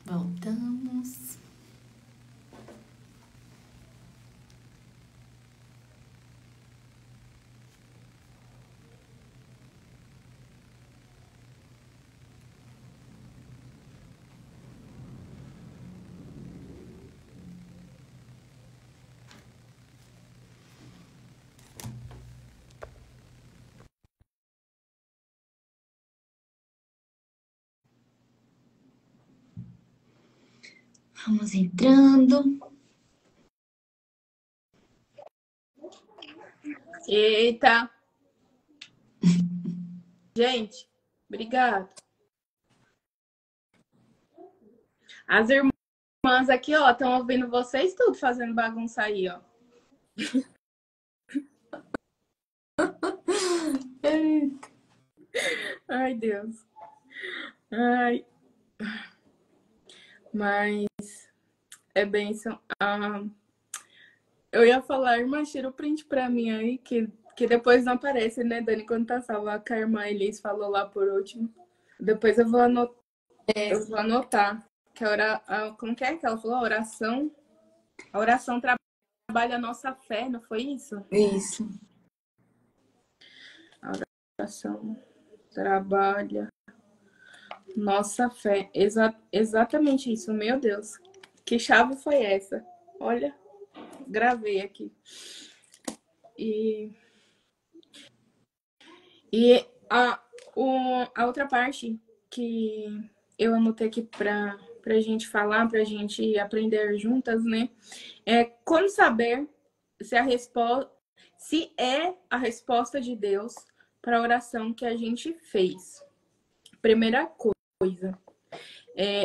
Voltamos. Vamos entrando. Eita! Gente, obrigado. As irmãs aqui, ó, estão ouvindo vocês tudo fazendo bagunça aí, ó. Ai, Deus. Ai. Mas é bênção. Eu ia falar, irmã, tira o print pra mim aí, que depois não aparece, né, Dani? Quando tá salvo, que a irmã Elis falou lá por último. Depois eu vou anotar. Eu vou anotar. Que como que é que ela falou? A oração trabalha a nossa fé, não foi isso? Isso. A oração trabalha nossa fé. Exatamente isso, meu Deus. Que chave foi essa? Olha, gravei aqui. E a outra parte que eu anotei aqui pra gente falar, pra gente aprender juntas, né? É como saber se é a resposta de Deus para a oração que a gente fez. Primeira coisa.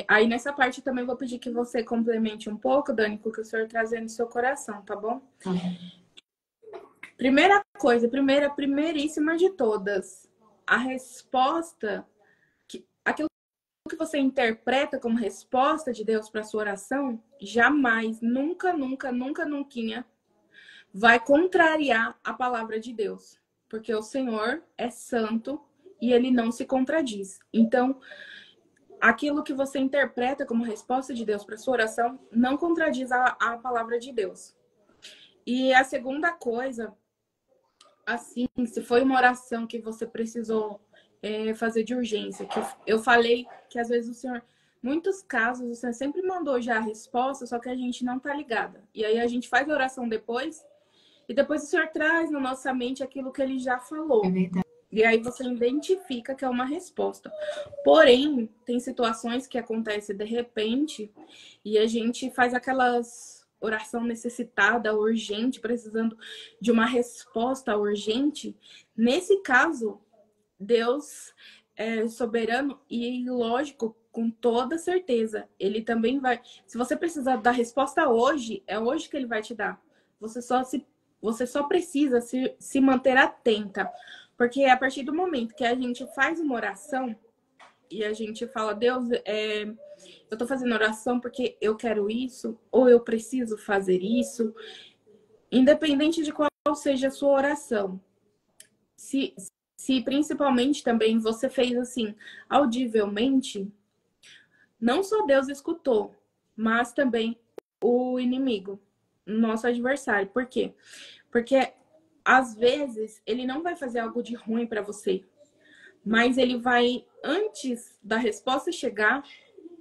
Aí nessa parte eu também vou pedir que você complemente um pouco, Dani, com o que o senhor trazendo no seu coração, tá bom? Tá bom. Primeira coisa, primeiríssima de todas, a resposta, aquilo que você interpreta como resposta de Deus para sua oração, jamais, nunca, vai contrariar a palavra de Deus, porque o Senhor é santo e ele não se contradiz. Então, aquilo que você interpreta como resposta de Deus para sua oração não contradiz a palavra de Deus. E a segunda coisa, assim, se foi uma oração que você precisou fazer de urgência, que eu falei que às vezes o Senhor, muitos casos, o Senhor sempre mandou já a resposta, só que a gente não tá ligada. E aí a gente faz a oração depois, e depois o Senhor traz na nossa mente aquilo que ele já falou. É verdade. E aí você identifica que é uma resposta. Porém, tem situações que acontecem de repente e a gente faz aquelas oração necessitada, urgente, precisando de uma resposta urgente. Nesse caso, Deus é soberano e lógico, com toda certeza. Ele também vai... Se você precisar da resposta hoje, é hoje que ele vai te dar. Você só precisa se manter atenta. Porque a partir do momento que a gente faz uma oração e a gente fala, Deus, eu tô fazendo oração porque eu quero isso, ou eu preciso fazer isso, independente de qual seja a sua oração. Se principalmente também você fez assim, audivelmente, não só Deus escutou, mas também o inimigo, nosso adversário. Por quê? Porque às vezes ele não vai fazer algo de ruim para você, mas ele vai, antes da resposta chegar,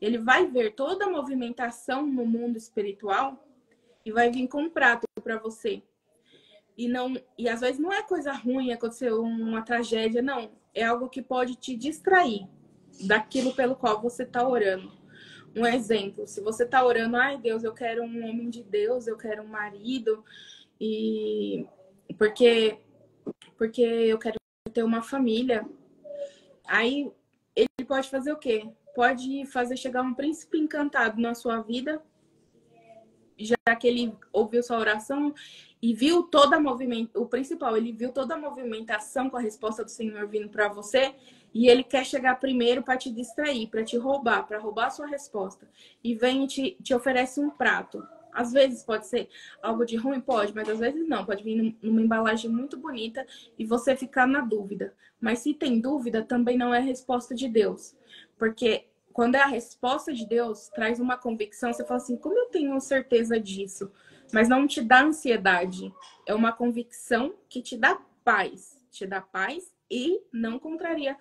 ele vai ver toda a movimentação no mundo espiritual e vai vir com um prato para você. E às vezes não é coisa ruim, aconteceu uma tragédia, não. É algo que pode te distrair daquilo pelo qual você está orando. Um exemplo, se você está orando, ai Deus, eu quero um homem de Deus, eu quero um marido, e porque eu quero ter uma família. Aí ele pode fazer o quê? Pode fazer chegar um príncipe encantado na sua vida, já que ele ouviu sua oração e viu toda a movimentação. O principal, ele viu toda a movimentação com a resposta do Senhor vindo para você, e ele quer chegar primeiro para te distrair, para te roubar, para roubar a sua resposta. E vem e te oferece um prato. Às vezes pode ser algo de ruim, pode, mas às vezes não. Pode vir numa embalagem muito bonita e você ficar na dúvida. Mas se tem dúvida, também não é resposta de Deus. Porque quando é a resposta de Deus, traz uma convicção, você fala assim, como eu tenho certeza disso? Mas não te dá ansiedade. É uma convicção que te dá paz e não contraria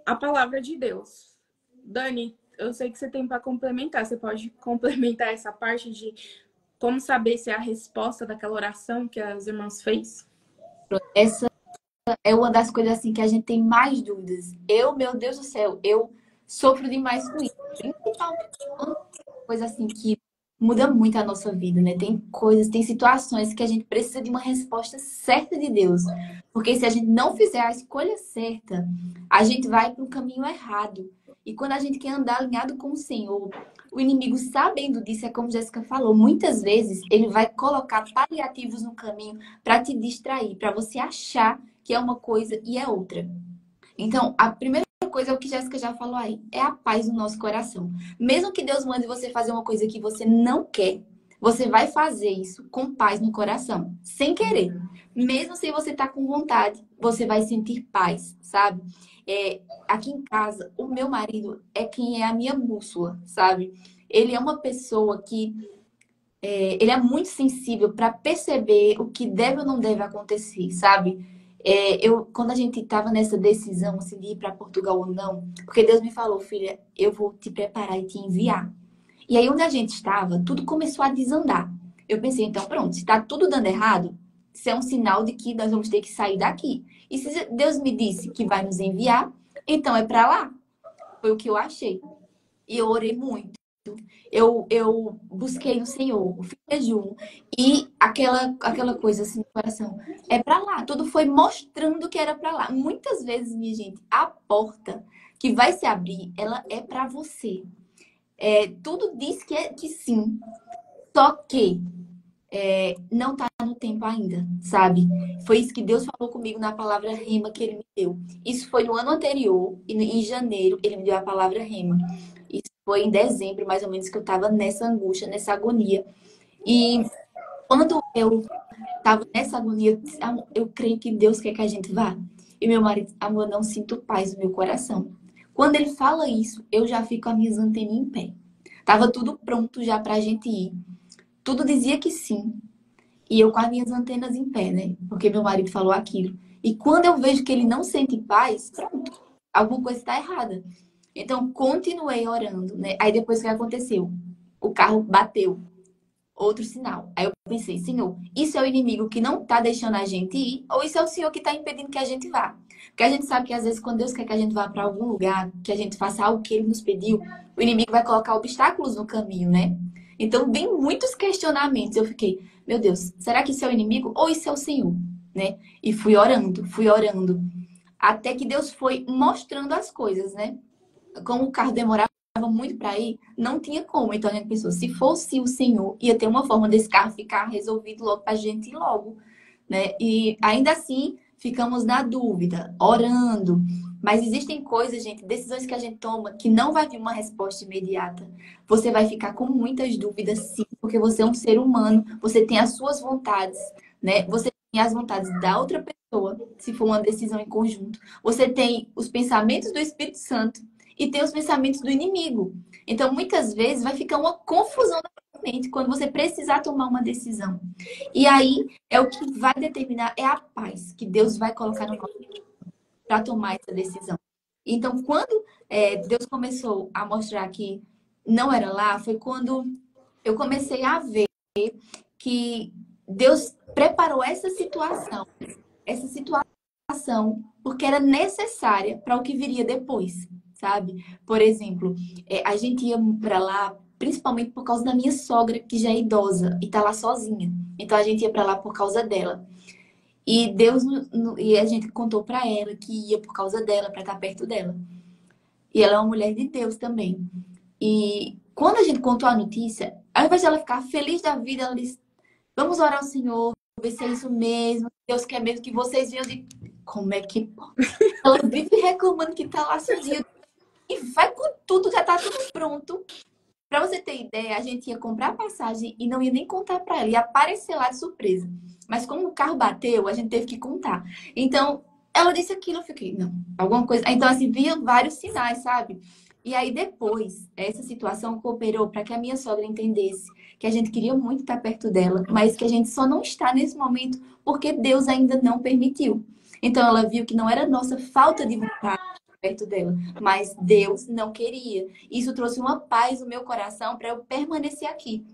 a palavra de Deus. Dani, eu sei que você tem para complementar. Você pode complementar essa parte de como saber se é a resposta daquela oração que as irmãs fez? Essa é uma das coisas assim que a gente tem mais dúvidas. Meu Deus do céu, eu sofro demais com isso. Principalmente quando é coisa assim que muda muito a nossa vida, né? Tem coisas, tem situações que a gente precisa de uma resposta certa de Deus. Porque se a gente não fizer a escolha certa, a gente vai para um caminho errado. E quando a gente quer andar alinhado com o Senhor, o inimigo, sabendo disso, é como Jéssica falou, muitas vezes ele vai colocar paliativos no caminho para te distrair, para você achar que é uma coisa e é outra. Então, a primeira coisa é o que Jéssica já falou aí, é a paz no nosso coração. Mesmo que Deus mande você fazer uma coisa que você não quer, você vai fazer isso com paz no coração, sem querer. Mesmo se você tá com vontade, você vai sentir paz, sabe? Aqui em casa, o meu marido é quem é a minha bússola, sabe? Ele é uma pessoa que ele é muito sensível para perceber o que deve ou não deve acontecer, sabe? Quando a gente estava nessa decisão assim, de ir para Portugal ou não, porque Deus me falou, filha, eu vou te preparar e te enviar. E aí, onde a gente estava, tudo começou a desandar. Eu pensei, então, pronto, se está tudo dando errado, isso é um sinal de que nós vamos ter que sair daqui. E se Deus me disse que vai nos enviar, então é para lá. Foi o que eu achei. E eu orei muito. Eu busquei no Senhor, fiz jejum. E aquela coisa assim no coração, é para lá. Tudo foi mostrando que era para lá. Muitas vezes, minha gente, a porta que vai se abrir, ela é para você. Tudo diz que sim. Só que não tá no tempo ainda, sabe? Foi isso que Deus falou comigo na palavra rema que ele me deu. Isso foi no ano anterior, e em janeiro ele me deu a palavra rema. Isso foi em dezembro, mais ou menos, que eu tava nessa angústia, nessa agonia. E quando eu tava nessa agonia, eu disse, "Amor, eu creio que Deus quer que a gente vá." E meu marido, amor, eu não sinto paz no meu coração. Quando ele fala isso, eu já fico com as minhas antenas em pé. Tava tudo pronto já pra gente ir. Tudo dizia que sim. E eu com as minhas antenas em pé, né? Porque meu marido falou aquilo. E quando eu vejo que ele não sente paz, pronto, alguma coisa está errada. Então, continuei orando, né? Aí depois o que aconteceu? O carro bateu. Outro sinal. Aí eu pensei, Senhor, isso é o inimigo que não está deixando a gente ir? Ou isso é o Senhor que está impedindo que a gente vá? Porque a gente sabe que às vezes quando Deus quer que a gente vá para algum lugar, que a gente faça algo que Ele nos pediu, o inimigo vai colocar obstáculos no caminho, né? Então, vem muitos questionamentos. Eu fiquei, meu Deus, será que isso é o inimigo ou isso é o Senhor? Né? E fui orando. Até que Deus foi mostrando as coisas, né? Como o carro demorava muito para ir, não tinha como. Então a gente pensou, se fosse o Senhor, ia ter uma forma desse carro ficar resolvido logo para a gente ir logo, né? E ainda assim, ficamos na dúvida, orando. Mas existem coisas, gente, decisões que a gente toma que não vai vir uma resposta imediata. Você vai ficar com muitas dúvidas, sim, porque você é um ser humano, você tem as suas vontades, né? Você tem as vontades da outra pessoa, se for uma decisão em conjunto. Você tem os pensamentos do Espírito Santo e tem os pensamentos do inimigo. Então, muitas vezes, vai ficar uma confusão na sua mente quando você precisar tomar uma decisão. E aí, é o que vai determinar, é a paz que Deus vai colocar no nosso para tomar essa decisão. Então, quando Deus começou a mostrar que não era lá, foi quando eu comecei a ver que Deus preparou essa situação, porque era necessária para o que viria depois, sabe? Por exemplo, a gente ia para lá principalmente por causa da minha sogra, que já é idosa e tá lá sozinha. Então a gente ia para lá por causa dela. E e a gente contou para ela que ia por causa dela, para estar perto dela. E ela é uma mulher de Deus também. E quando a gente contou a notícia, ao invés de ela ficar feliz da vida, ela disse: "Vamos orar ao Senhor, ver se é isso mesmo. Deus quer mesmo que vocês venham." De como é que ela vive reclamando que tá lá sozinha e vai com tudo, já tá tudo pronto. Pra você ter ideia, a gente ia comprar a passagem e não ia nem contar pra ela, ia aparecer lá de surpresa. Mas como o carro bateu, a gente teve que contar. Então, ela disse aquilo, eu fiquei, não, alguma coisa. Então, assim, via vários sinais, sabe? E aí depois, essa situação cooperou para que a minha sogra entendesse que a gente queria muito estar perto dela, mas que a gente só não está nesse momento porque Deus ainda não permitiu. Então ela viu que não era nossa falta de vontade perto dela, mas Deus não queria. Isso trouxe uma paz no meu coração para eu permanecer aqui.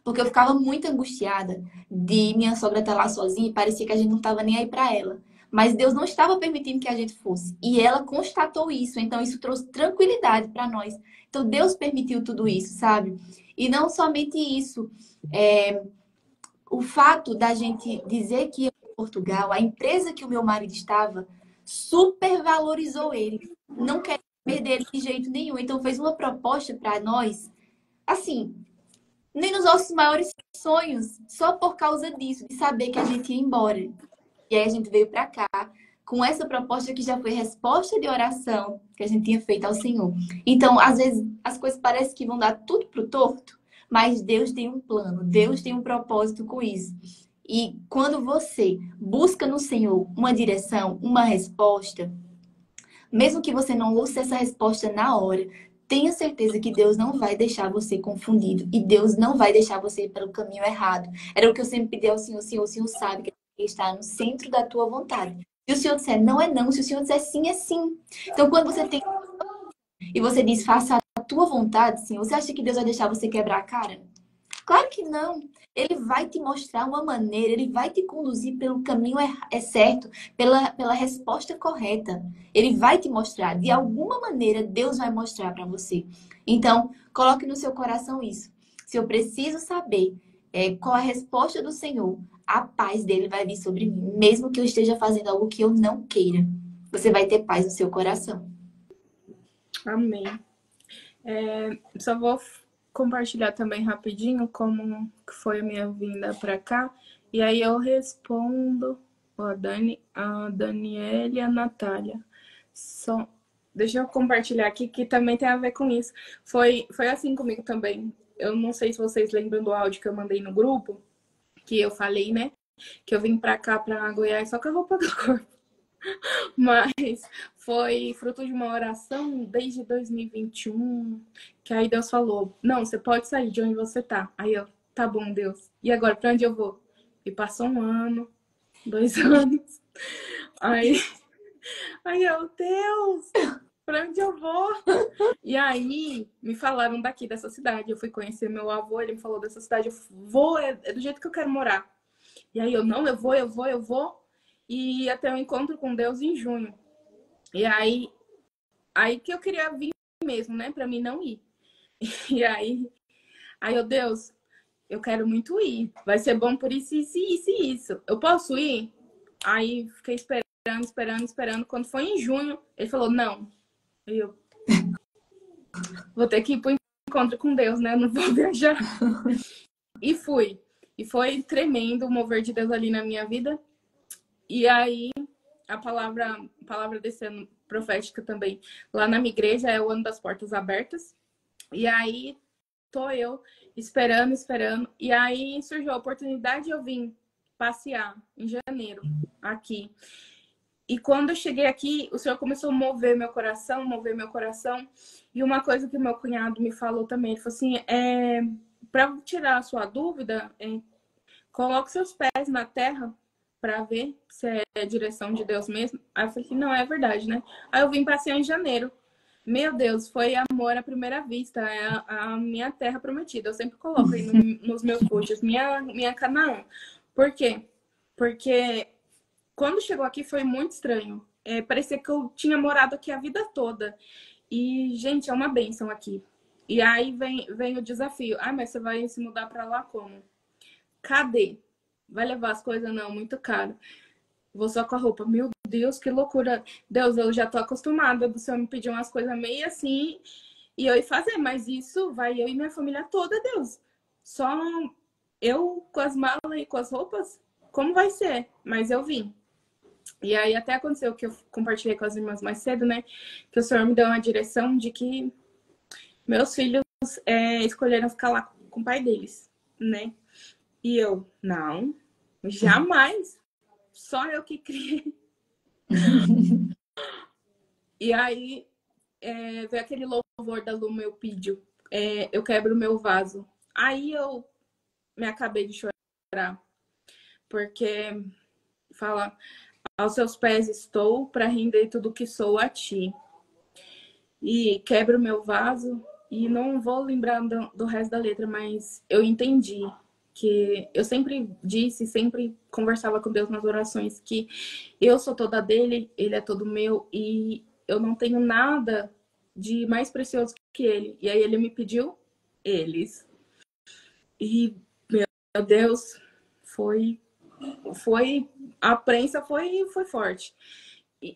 Porque eu ficava muito angustiada de minha sogra estar lá sozinha e parecia que a gente não estava nem aí para ela. Mas Deus não estava permitindo que a gente fosse. E ela constatou isso. Então, isso trouxe tranquilidade para nós. Então, Deus permitiu tudo isso, sabe? E não somente isso. O fato da gente dizer que ia para Portugal, a empresa que o meu marido estava, supervalorizou ele. Não quer perder ele de jeito nenhum. Então, fez uma proposta para nós, assim, nem nos nossos maiores sonhos, só por causa disso, de saber que a gente ia embora. E aí a gente veio para cá com essa proposta que já foi resposta de oração que a gente tinha feito ao Senhor. Então, às vezes, as coisas parecem que vão dar tudo pro torto, mas Deus tem um plano, Deus tem um propósito com isso. E quando você busca no Senhor uma direção, uma resposta, mesmo que você não ouça essa resposta na hora, tenha certeza que Deus não vai deixar você confundido e Deus não vai deixar você ir pelo caminho errado. Era o que eu sempre pedi ao Senhor, Senhor, o Senhor sabe que está no centro da tua vontade. Se o Senhor disser não é não, se o Senhor disser sim é sim. Então quando você tem e você diz faça a tua vontade, Senhor, você acha que Deus vai deixar você quebrar a cara? Claro que não. Ele vai te mostrar uma maneira, ele vai te conduzir pelo caminho certo, pela resposta correta. Ele vai te mostrar. De alguma maneira, Deus vai mostrar para você. Então, coloque no seu coração isso. Se eu preciso saber qual a resposta do Senhor, a paz dele vai vir sobre mim, mesmo que eu esteja fazendo algo que eu não queira. Você vai ter paz no seu coração. Amém. Só vou compartilhar também rapidinho como que foi a minha vinda para cá. E aí eu respondo a Daniela e a Natália. Deixa eu compartilhar aqui que também tem a ver com isso. Foi assim comigo também. Eu não sei se vocês lembram do áudio que eu mandei no grupo, que eu falei, né? Que eu vim para cá, para Goiás, só com a roupa do corpo. Mas foi fruto de uma oração desde 2021, que aí Deus falou, não, você pode sair de onde você tá. Aí eu, tá bom, Deus. E agora, pra onde eu vou? E passou 1 ano, 2 anos. Aí eu, Deus, pra onde eu vou? E aí me falaram daqui, dessa cidade. Eu fui conhecer meu avô, ele me falou dessa cidade. Eu vou, é do jeito que eu quero morar. E aí eu, não, eu vou. E ia ter um encontro com Deus em junho. E aí que eu queria vir mesmo, né? Pra mim não ir. E aí eu, Deus, eu quero muito ir. Vai ser bom por isso, isso, isso e isso. Eu posso ir? Aí fiquei esperando. Quando foi em junho, ele falou, não. E eu vou ter que ir pro encontro com Deus, né? Eu não vou viajar. E fui. E foi tremendo o mover de Deus ali na minha vida. E aí, a palavra desse ano profética também, lá na minha igreja, é o ano das portas abertas. E aí, tô eu esperando. E aí, surgiu a oportunidade de eu vir passear em janeiro, aqui. E quando eu cheguei aqui, o Senhor começou a mover meu coração. E uma coisa que meu cunhado me falou também, ele falou assim, para tirar a sua dúvida, coloque seus pés na terra para ver se é a direção de Deus mesmo. Aí eu falei que não, é verdade, né? Aí eu vim passear em janeiro. Meu Deus, foi amor à primeira vista. É a minha terra prometida. Eu sempre coloco aí nos meus posts, minha Canaã. Por quê? Porque quando chegou aqui foi muito estranho. Parecia que eu tinha morado aqui a vida toda. E, gente, é uma bênção aqui. E aí vem o desafio. Ah, mas você vai se mudar para lá como? Cadê? Vai levar as coisas? Não, muito caro. Vou só com a roupa. Meu Deus, que loucura. Deus, eu já tô acostumada do Senhor me pedir umas coisas meio assim e eu ir fazer, mas isso vai eu e minha família toda, Deus. Só eu com as malas e com as roupas? Como vai ser? Mas eu vim. E aí até aconteceu que eu compartilhei com as irmãs mais cedo, né? Que o Senhor me deu uma direção de que meus filhos escolheram ficar lá com o pai deles, né? E eu, não, jamais. Só eu que criei. E aí veio aquele louvor da Luma eu pido, eu quebro o meu vaso. Aí eu me acabei de chorar, porque fala, aos seus pés estou para render tudo que sou a ti. E quebro o meu vaso, e não vou lembrar do resto da letra, mas eu entendi que eu sempre disse, sempre conversava com Deus nas orações, que eu sou toda dele, ele é todo meu, e eu não tenho nada de mais precioso que ele. E aí ele me pediu eles. E, meu Deus, foi a prensa foi forte.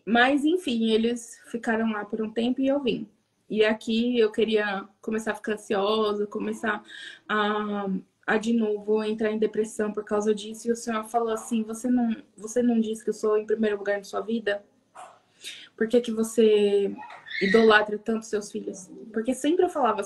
Mas, enfim, eles ficaram lá por um tempo e eu vim. E aqui eu queria começar a ficar ansiosa, começar a de novo entrar em depressão por causa disso. E o Senhor falou assim, você não disse que eu sou em primeiro lugar na sua vida? Por que que você idolatra tanto seus filhos? Porque sempre eu falava,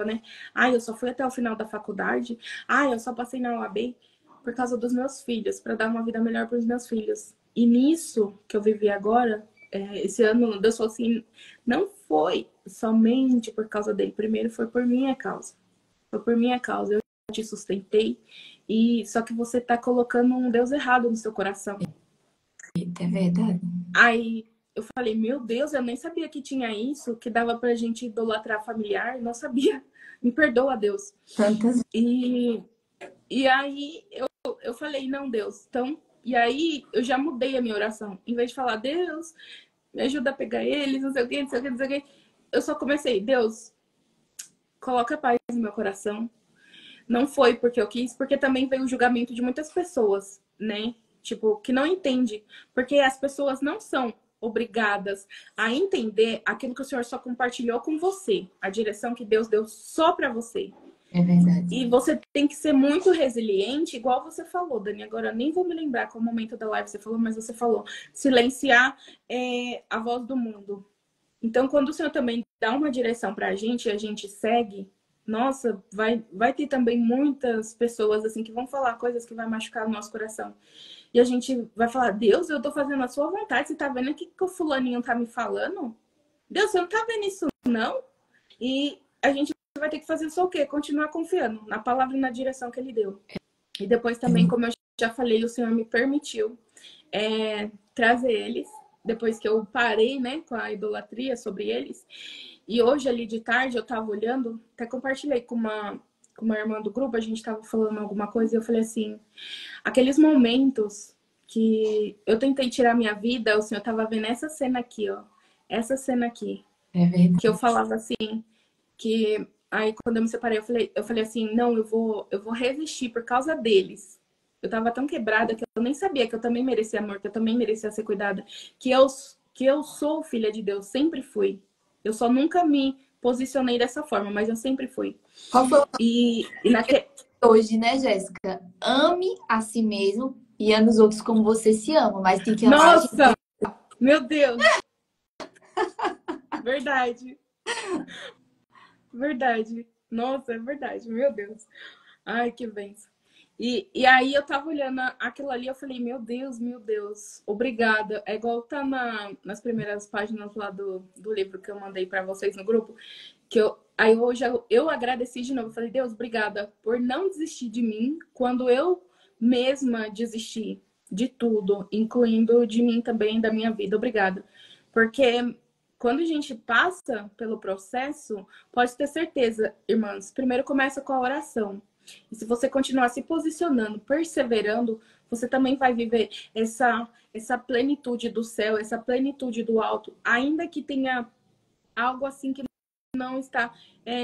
né? Ah, eu só fui até o final da faculdade. Ah, eu só passei na UAB por causa dos meus filhos, para dar uma vida melhor para os meus filhos. E nisso que eu vivi agora, esse ano, Deus falou assim, não foi somente por causa dele. Primeiro foi por minha causa. Foi por minha causa. Eu te sustentei. E só que você tá colocando um Deus errado no seu coração. É verdade. Aí eu falei, meu Deus, eu nem sabia que tinha isso, que dava pra gente idolatrar familiar. Não sabia. Me perdoa, Deus. Tantas. E aí eu falei, não, Deus. Então, e aí eu já mudei a minha oração. Em vez de falar, Deus, me ajuda a pegar eles, não sei o quê, não sei o quê, não sei o quê. Eu só comecei, Deus, coloca paz no meu coração. Não foi porque eu quis, porque também veio o julgamento de muitas pessoas, né? Tipo, que não entende. Porque as pessoas não são obrigadas a entender aquilo que o Senhor só compartilhou com você. A direção que Deus deu só para você. É verdade. E você tem que ser muito resiliente, igual você falou, Dani. Agora, nem vou me lembrar qual momento da live você falou, mas você falou silenciar a voz do mundo. Então, quando o Senhor também dá uma direção pra gente e a gente segue, nossa, vai ter também muitas pessoas assim que vão falar coisas que vai machucar o nosso coração. E a gente vai falar, Deus, eu tô fazendo a sua vontade, você tá vendo o que o fulaninho tá me falando? Deus, você não tá vendo isso, não? E a gente vai ter que fazer só o quê? Continuar confiando na palavra e na direção que ele deu. E depois também, como eu já falei, o Senhor me permitiu trazer eles, depois que eu parei, né, com a idolatria sobre eles. E hoje, ali de tarde, eu tava olhando, até compartilhei com uma irmã do grupo, a gente tava falando alguma coisa, e eu falei assim, aqueles momentos que eu tentei tirar minha vida, o Senhor tava vendo essa cena aqui, ó. Essa cena aqui. É verdade. Que eu falava assim, que aí quando eu me separei, eu falei assim, não, eu vou resistir por causa deles. Eu tava tão quebrada que eu nem sabia que eu também merecia amor, que eu também merecia ser cuidada, que eu sou filha de Deus, sempre fui. Eu só nunca me posicionei dessa forma, mas eu sempre fui. Qual foi o E naquele hoje, né, Jéssica? Ame a si mesmo e ame os outros como você se ama, mas tem que amar a gente. Nossa! Meu Deus! Verdade. Verdade. Nossa, é verdade. Meu Deus. Ai, que benção. E aí eu tava olhando aquilo ali, eu falei, meu Deus, obrigada. É igual tá nas primeiras páginas lá do livro que eu mandei pra vocês no grupo, que aí hoje eu agradeci de novo. Eu falei, Deus, obrigada por não desistir de mim quando eu mesma desisti de tudo, incluindo de mim também, da minha vida. Obrigada. Porque quando a gente passa pelo processo, pode ter certeza, irmãs, primeiro começa com a oração. E se você continuar se posicionando, perseverando, você também vai viver essa plenitude do céu, essa plenitude do alto, ainda que tenha algo assim que não está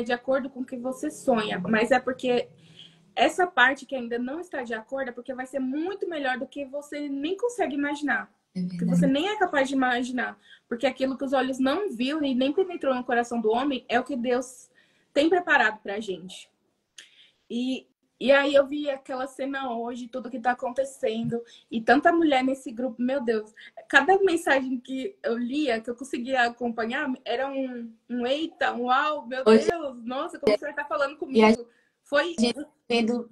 de acordo com o que você sonha. Mas é porque essa parte que ainda não está de acordo é porque vai ser muito melhor do que você nem consegue imaginar. Que você nem é capaz de imaginar. Porque aquilo que os olhos não viu e nem penetrou no coração do homem é o que Deus tem preparado pra gente. E aí eu vi aquela cena hoje, tudo que tá acontecendo, e tanta mulher nesse grupo, meu Deus. Cada mensagem que eu lia, que eu conseguia acompanhar, era um eita, um uau, meu Hoje, Deus, nossa, como você tá falando e a comigo. Foi gente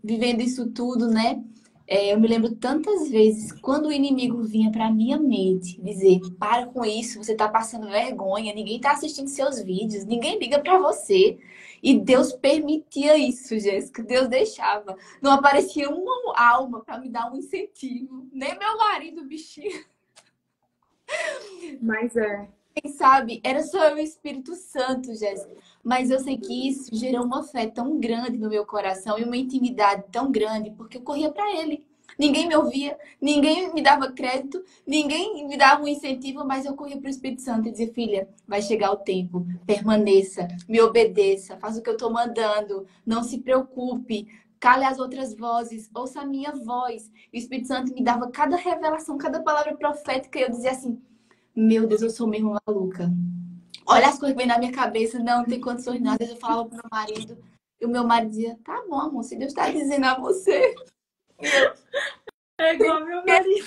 vivendo isso tudo, né? Eu me lembro tantas vezes quando o inimigo vinha para minha mente dizer: para com isso, você está passando vergonha, ninguém está assistindo seus vídeos, ninguém liga para você. E Deus permitia isso, Jéssica. Deus deixava. Não aparecia uma alma para me dar um incentivo. Nem meu marido, bichinho. Mas é. Quem sabe? Era só eu e o Espírito Santo, Jéssica. Mas eu sei que isso gerou uma fé tão grande no meu coração e uma intimidade tão grande, porque eu corria para Ele. Ninguém me ouvia, ninguém me dava crédito, ninguém me dava um incentivo, mas eu corria para o Espírito Santo e dizia: filha, vai chegar o tempo, permaneça, me obedeça, faça o que eu estou mandando, não se preocupe, cale as outras vozes, ouça a minha voz. E o Espírito Santo me dava cada revelação, cada palavra profética, e eu dizia assim: meu Deus, eu sou mesmo maluca. Olha as coisas que vem na minha cabeça, não tem condições não. Às vezes eu falava pro meu marido, e o meu marido dizia: tá bom, amor, se Deus está dizendo a você. E eu, É igual meu marido.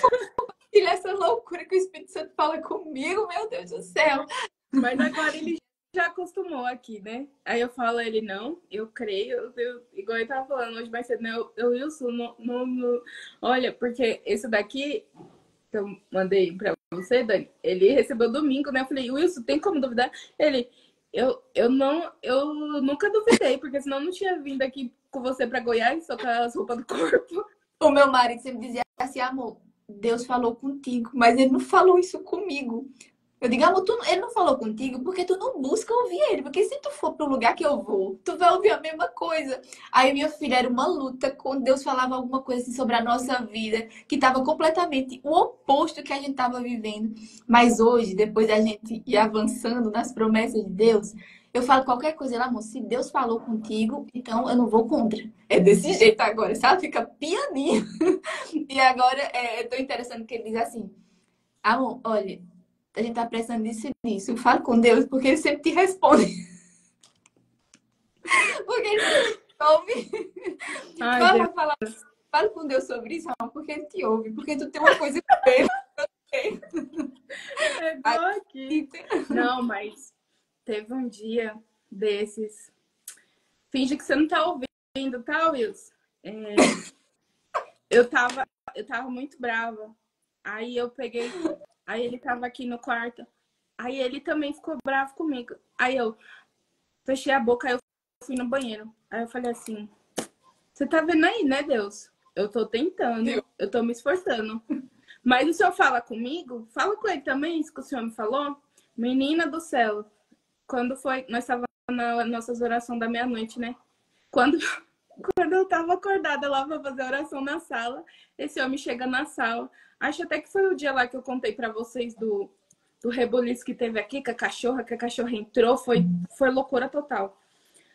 filha, essa loucura que o Espírito Santo fala comigo, meu Deus do céu. Mas agora ele já acostumou aqui, né? Aí eu falo a ele, não, eu creio, igual ele tava falando hoje mais cedo, né? Wilson, olha, porque esse daqui que eu mandei pra você, Dani, ele recebeu domingo, né? Eu falei: Wilson, tem como duvidar? Ele, eu nunca duvidei, porque senão eu não tinha vindo aqui com você pra Goiás, só com as roupas do corpo. O meu marido sempre dizia assim: amor, Deus falou contigo, mas ele não falou isso comigo. Eu digo: amor, ele não falou contigo porque tu não busca ouvir ele. Porque se tu for pro lugar que eu vou, tu vai ouvir a mesma coisa. Aí minha filha, era uma luta quando Deus falava alguma coisa assim sobre a nossa vida, que estava completamente o oposto que a gente estava vivendo. Mas hoje, depois da gente ir avançando nas promessas de Deus, eu falo qualquer coisa, ela, amor, se Deus falou contigo, então eu não vou contra. É desse jeito agora, sabe? Fica pianinho. E agora, eu tô interessando que ele diz assim: amor, olha, a gente tá precisando disso e disso. Fala com Deus, porque ele sempre te responde. Porque ele sempre te ouve. Ai, Deus. Fala com Deus sobre isso, não, porque ele te ouve. Porque tu tem uma coisa com ele. É igual aqui. Não, mas teve um dia desses. Finge que você não tá ouvindo, tá, Wilson? Eu tava muito brava. Aí eu peguei. Aí ele tava aqui no quarto. Aí ele também ficou bravo comigo. Aí eu fechei a boca, aí eu fui no banheiro. Aí eu falei assim: você tá vendo aí, né, Deus? Eu tô tentando, eu tô me esforçando. Mas o senhor fala comigo? Fala com ele também, isso que o senhor me falou? Menina do céu, quando foi. Nós estávamos nas nossas orações da meia-noite, né? Quando, quando eu tava acordada lá pra fazer oração na sala, esse homem chega na sala. Acho até que foi o dia lá que eu contei pra vocês do rebuliço que teve aqui, que a cachorra entrou, foi loucura total.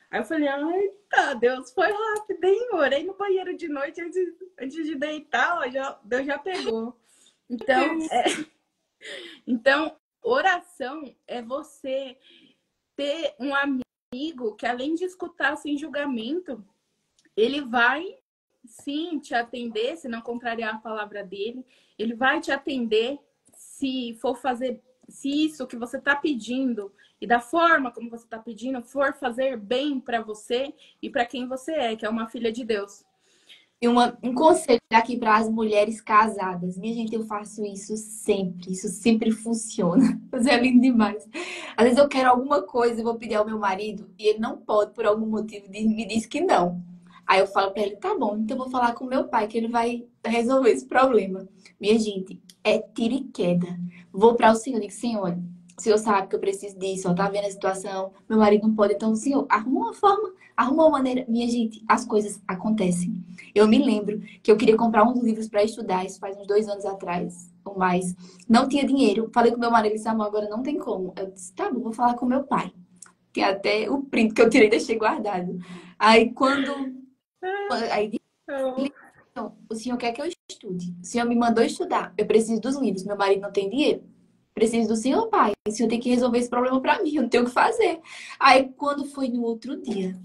Aí eu falei: ai, tá, Deus, foi rápido, hein? Orei no banheiro de noite antes de deitar, ó, Deus já pegou. Então, oração é você ter um amigo que, além de escutar sem julgamento, ele vai sim te atender, se não contrariar a palavra dele, ele vai te atender se for fazer, se isso que você está pedindo e da forma como você está pedindo for fazer bem para você e para quem você é, que é uma filha de Deus. E um conselho aqui para as mulheres casadas. Minha gente, eu faço isso sempre funciona. Mas é lindo demais. Às vezes eu quero alguma coisa e vou pedir ao meu marido e ele não pode, por algum motivo, me diz que não. Aí eu falo para ele: tá bom, então eu vou falar com meu pai que ele vai resolver esse problema. Minha gente, é tiro e queda. Vou para o Senhor e digo: Senhor, o Senhor sabe que eu preciso disso, ó, tá vendo a situação, meu marido não pode, então o Senhor arruma uma forma, arruma uma maneira. Minha gente, as coisas acontecem. Eu me lembro que eu queria comprar uns livros para estudar, isso faz uns 2 anos atrás, ou mais. Não tinha dinheiro. Falei com meu marido, ele disse: amor, agora não tem como. Eu disse: tá bom, vou falar com meu pai. Tem até o print que eu tirei e deixei guardado. Aí quando... Aí então, o senhor quer que eu estude. O senhor me mandou estudar. Eu preciso dos livros. Meu marido não tem dinheiro. Preciso do senhor, pai. O senhor tem que resolver esse problema para mim. Eu não tenho o que fazer. Aí quando foi no outro dia,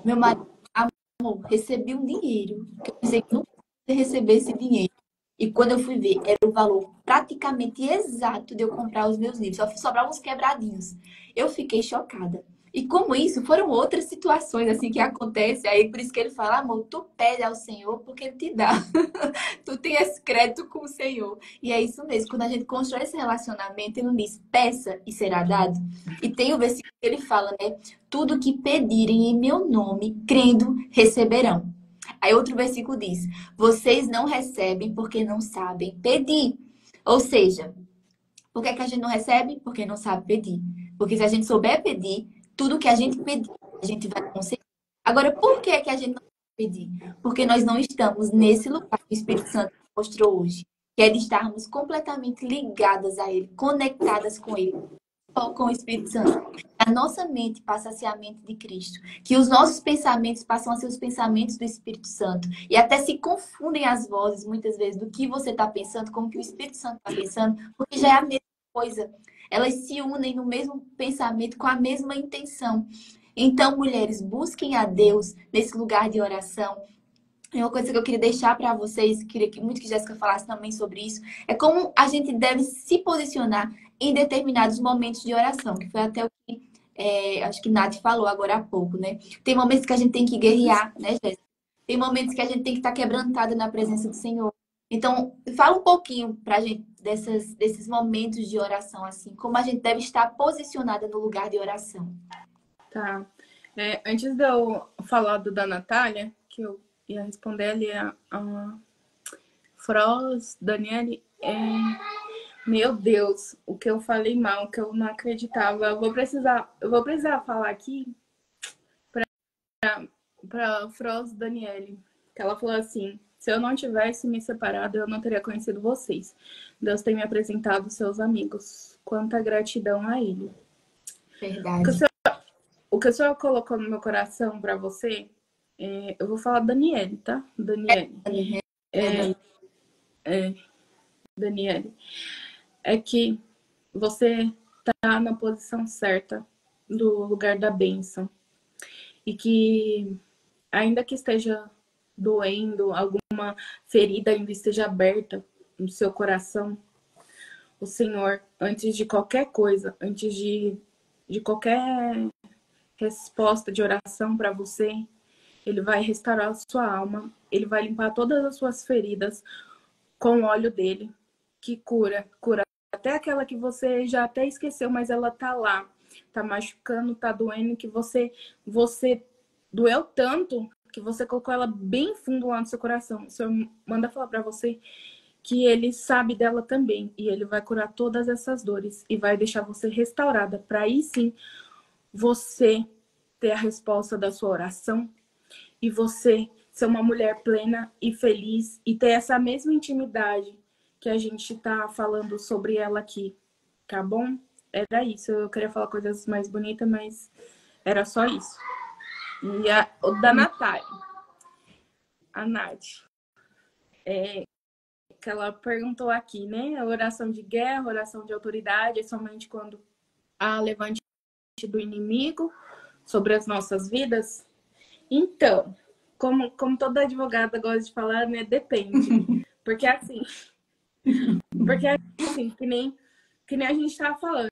meu marido: amor, recebi um dinheiro, que eu pensei que não ia receber esse dinheiro. E quando eu fui ver, era o valor praticamente exato de eu comprar os meus livros. Só sobravam uns quebradinhos. Eu fiquei chocada. E como isso, foram outras situações assim que acontecem. Aí por isso que ele fala, amor, tu pede ao Senhor porque ele te dá. Tu tem esse crédito com o Senhor. E é isso mesmo. Quando a gente constrói esse relacionamento, ele não diz, peça e será dado. E tem o versículo que ele fala, né? Tudo que pedirem em meu nome, crendo, receberão. Aí outro versículo diz, vocês não recebem porque não sabem pedir. Ou seja, por que é que a gente não recebe? Porque não sabe pedir. Porque se a gente souber pedir, tudo que a gente pedir, a gente vai conseguir. Agora, por que é que a gente não sabe pedir? Porque nós não estamos nesse lugar que o Espírito Santo mostrou hoje, que é de estarmos completamente ligadas a Ele, conectadas com Ele, só com o Espírito Santo. A nossa mente passa a ser a mente de Cristo. Que os nossos pensamentos passam a ser os pensamentos do Espírito Santo. E até se confundem as vozes, muitas vezes, do que você está pensando, como que o Espírito Santo está pensando, porque já é a mesma coisa. Elas se unem no mesmo pensamento, com a mesma intenção. Então, mulheres, busquem a Deus nesse lugar de oração. E uma coisa que eu queria deixar para vocês, queria que muito que Jéssica falasse também sobre isso, é como a gente deve se posicionar em determinados momentos de oração, que foi até o que acho que Nath falou agora há pouco, né? Tem momentos que a gente tem que guerrear, né, Jéssica? Tem momentos que a gente tem que estar quebrantada na presença do Senhor. Então, fala um pouquinho pra gente desses momentos de oração, assim, como a gente deve estar posicionada no lugar de oração. Tá. Antes de eu falar da Natália, que eu ia responder ali a Froz, Daniele, meu Deus, o que eu falei mal, o que eu não acreditava. Eu vou precisar falar aqui para Froz Daniele, que ela falou assim: se eu não tivesse me separado, eu não teria conhecido vocês. Deus tem me apresentado seus amigos. Quanta gratidão a Ele. Verdade. O que o Senhor colocou no meu coração para você, eu vou falar Daniele, tá? Daniele. Daniele. É que você tá na posição certa do lugar da bênção. E que, ainda que esteja doendo, alguma ferida ainda esteja aberta no seu coração, o Senhor, antes de qualquer coisa, antes de qualquer resposta de oração para você, Ele vai restaurar a sua alma, Ele vai limpar todas as suas feridas com o óleo dele, que cura até aquela que você já até esqueceu, mas ela tá lá, tá machucando, tá doendo, que você doeu tanto que você colocou ela bem fundo lá no seu coração. O Senhor manda falar para você que Ele sabe dela também e Ele vai curar todas essas dores e vai deixar você restaurada, para aí sim você ter a resposta da sua oração e você ser uma mulher plena e feliz e ter essa mesma intimidade que a gente tá falando sobre ela aqui, tá bom? Era isso. Eu queria falar coisas mais bonitas, mas era só isso. E o da Natália, a Nath, que ela perguntou aqui, né? A oração de guerra, oração de autoridade, é somente quando há levante do inimigo sobre as nossas vidas? Então, como toda advogada gosta de falar, né? Depende. Porque assim, que nem a gente estava falando,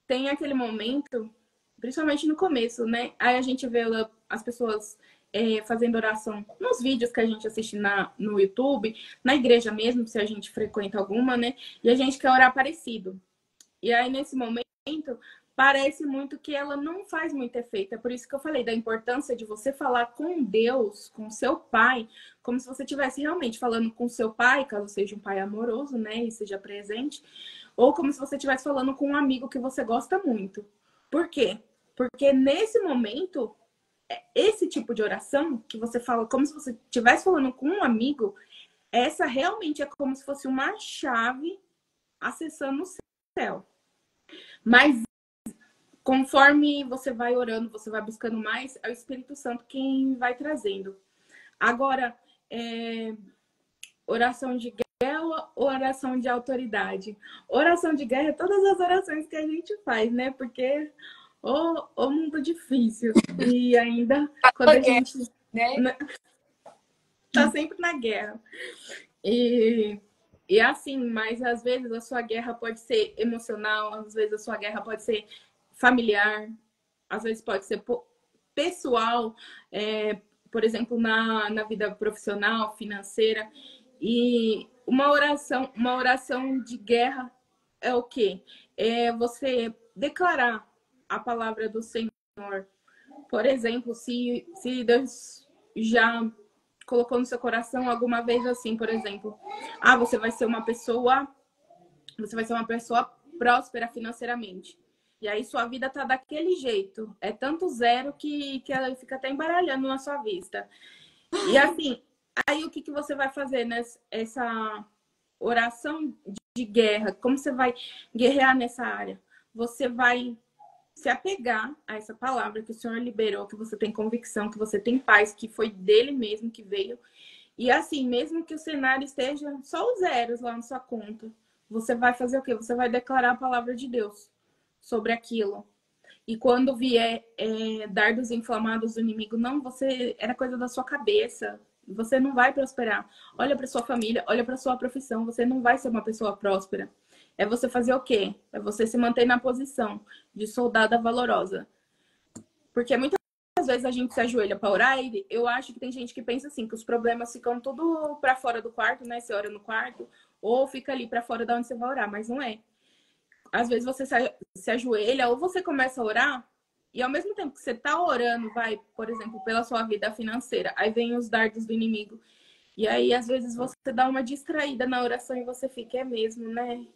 tem aquele momento, principalmente no começo, né? Aí a gente vê as pessoas fazendo oração nos vídeos que a gente assiste no YouTube, na igreja mesmo, se a gente frequenta alguma, né? E a gente quer orar parecido. E aí, nesse momento, parece muito que ela não faz muito efeito. É por isso que eu falei da importância de você falar com Deus, com seu pai, como se você estivesse realmente falando com seu pai, caso seja um pai amoroso, né, e seja presente, ou como se você estivesse falando com um amigo que você gosta muito. Por quê? Porque nesse momento, esse tipo de oração que você fala como se você estivesse falando com um amigo, essa realmente é como se fosse uma chave acessando o céu. Mas conforme você vai orando, você vai buscando mais, é o Espírito Santo quem vai trazendo. Agora, oração de guerra ou oração de autoridade? Oração de guerra é todas as orações que a gente faz, né? Porque o mundo difícil. E ainda quando a gente Né? tá sempre na guerra. E assim, mas às vezes a sua guerra pode ser emocional, às vezes a sua guerra pode ser familiar, às vezes pode ser pessoal, por exemplo, na vida profissional, financeira. E uma oração de guerra é o quê? É você declarar a palavra do Senhor. Por exemplo, se Deus já colocou no seu coração alguma vez assim, por exemplo, você vai ser uma pessoa próspera financeiramente. E aí sua vida tá daquele jeito. É tanto zero que ela fica até embaralhando na sua vista. E assim, aí o que você vai fazer nessa oração de guerra? Como você vai guerrear nessa área? Você vai se apegar a essa palavra que o Senhor liberou, que você tem convicção, que você tem paz, que foi dele mesmo que veio. E assim, mesmo que o cenário esteja só os zeros lá na sua conta, você vai fazer o quê? Você vai declarar a palavra de Deus sobre aquilo. E quando vier dardos inflamados do inimigo, não, você era coisa da sua cabeça. Você não vai prosperar. Olha para sua família, olha para sua profissão. Você não vai ser uma pessoa próspera. É você fazer o quê? É você se manter na posição de soldada valorosa. Porque muitas vezes a gente se ajoelha para orar e eu acho que tem gente que pensa assim, que os problemas ficam tudo para fora do quarto, né? Você ora no quarto, ou fica ali para fora de onde você vai orar, mas não é. Às vezes você se ajoelha ou você começa a orar e ao mesmo tempo que você tá orando, por exemplo, pela sua vida financeira, aí vem os dardos do inimigo. E aí, às vezes, você dá uma distraída na oração e você fica, é mesmo, né?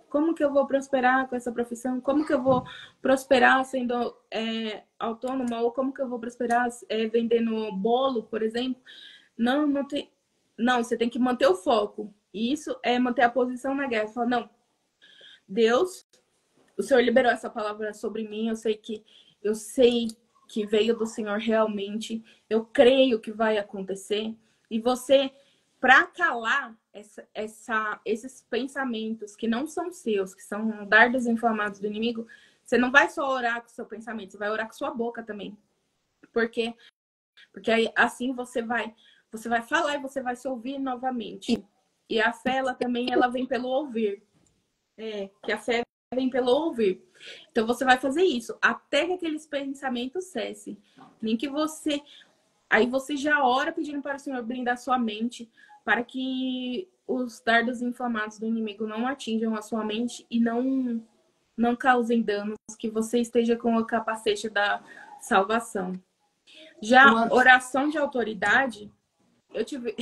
Como que eu vou prosperar com essa profissão? Como que eu vou prosperar sendo autônoma? Ou como que eu vou prosperar vendendo bolo, por exemplo? Não, não tem. Não, você tem que manter o foco. E isso é manter a posição na guerra. Falar, não, Deus, o Senhor liberou essa palavra sobre mim. Eu sei que veio do Senhor realmente. Eu creio que vai acontecer. E você, para calar esses pensamentos que não são seus, que são dardos inflamados do inimigo, você não vai só orar com o seu pensamento, você vai orar com sua boca também. Por quê? Porque aí, assim você vai falar e você vai se ouvir novamente. E a fé, ela vem pelo ouvir. Que a fé vem pelo ouvir. Então você vai fazer isso até que aqueles pensamentos cessem. Nem que você... Aí você já ora pedindo para o Senhor blindar sua mente para que os dardos inflamados do inimigo não atinjam a sua mente e não causem danos, que você esteja com o capacete da salvação. Já oração de autoridade, eu tive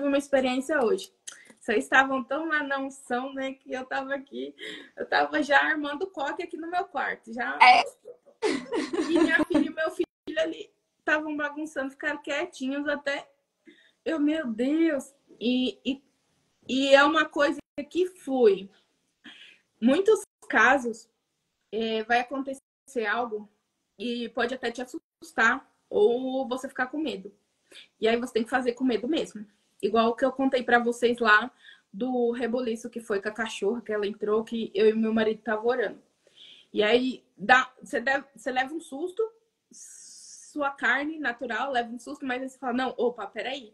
uma experiência hoje. Vocês estavam tão lá na unção, né, que eu tava já armando coque aqui no meu quarto. E minha filha e meu filho ali estavam bagunçando, ficaram quietinhos até... meu Deus! E é uma coisa que flui. Muitos casos vai acontecer algo e pode até te assustar ou você ficar com medo. E aí você tem que fazer com medo mesmo. Igual o que eu contei para vocês lá do reboliço que foi com a cachorra, que ela entrou, que eu e meu marido estavam orando. E aí você leva um susto, sua carne natural leva um susto, mas aí você fala, não, opa, peraí,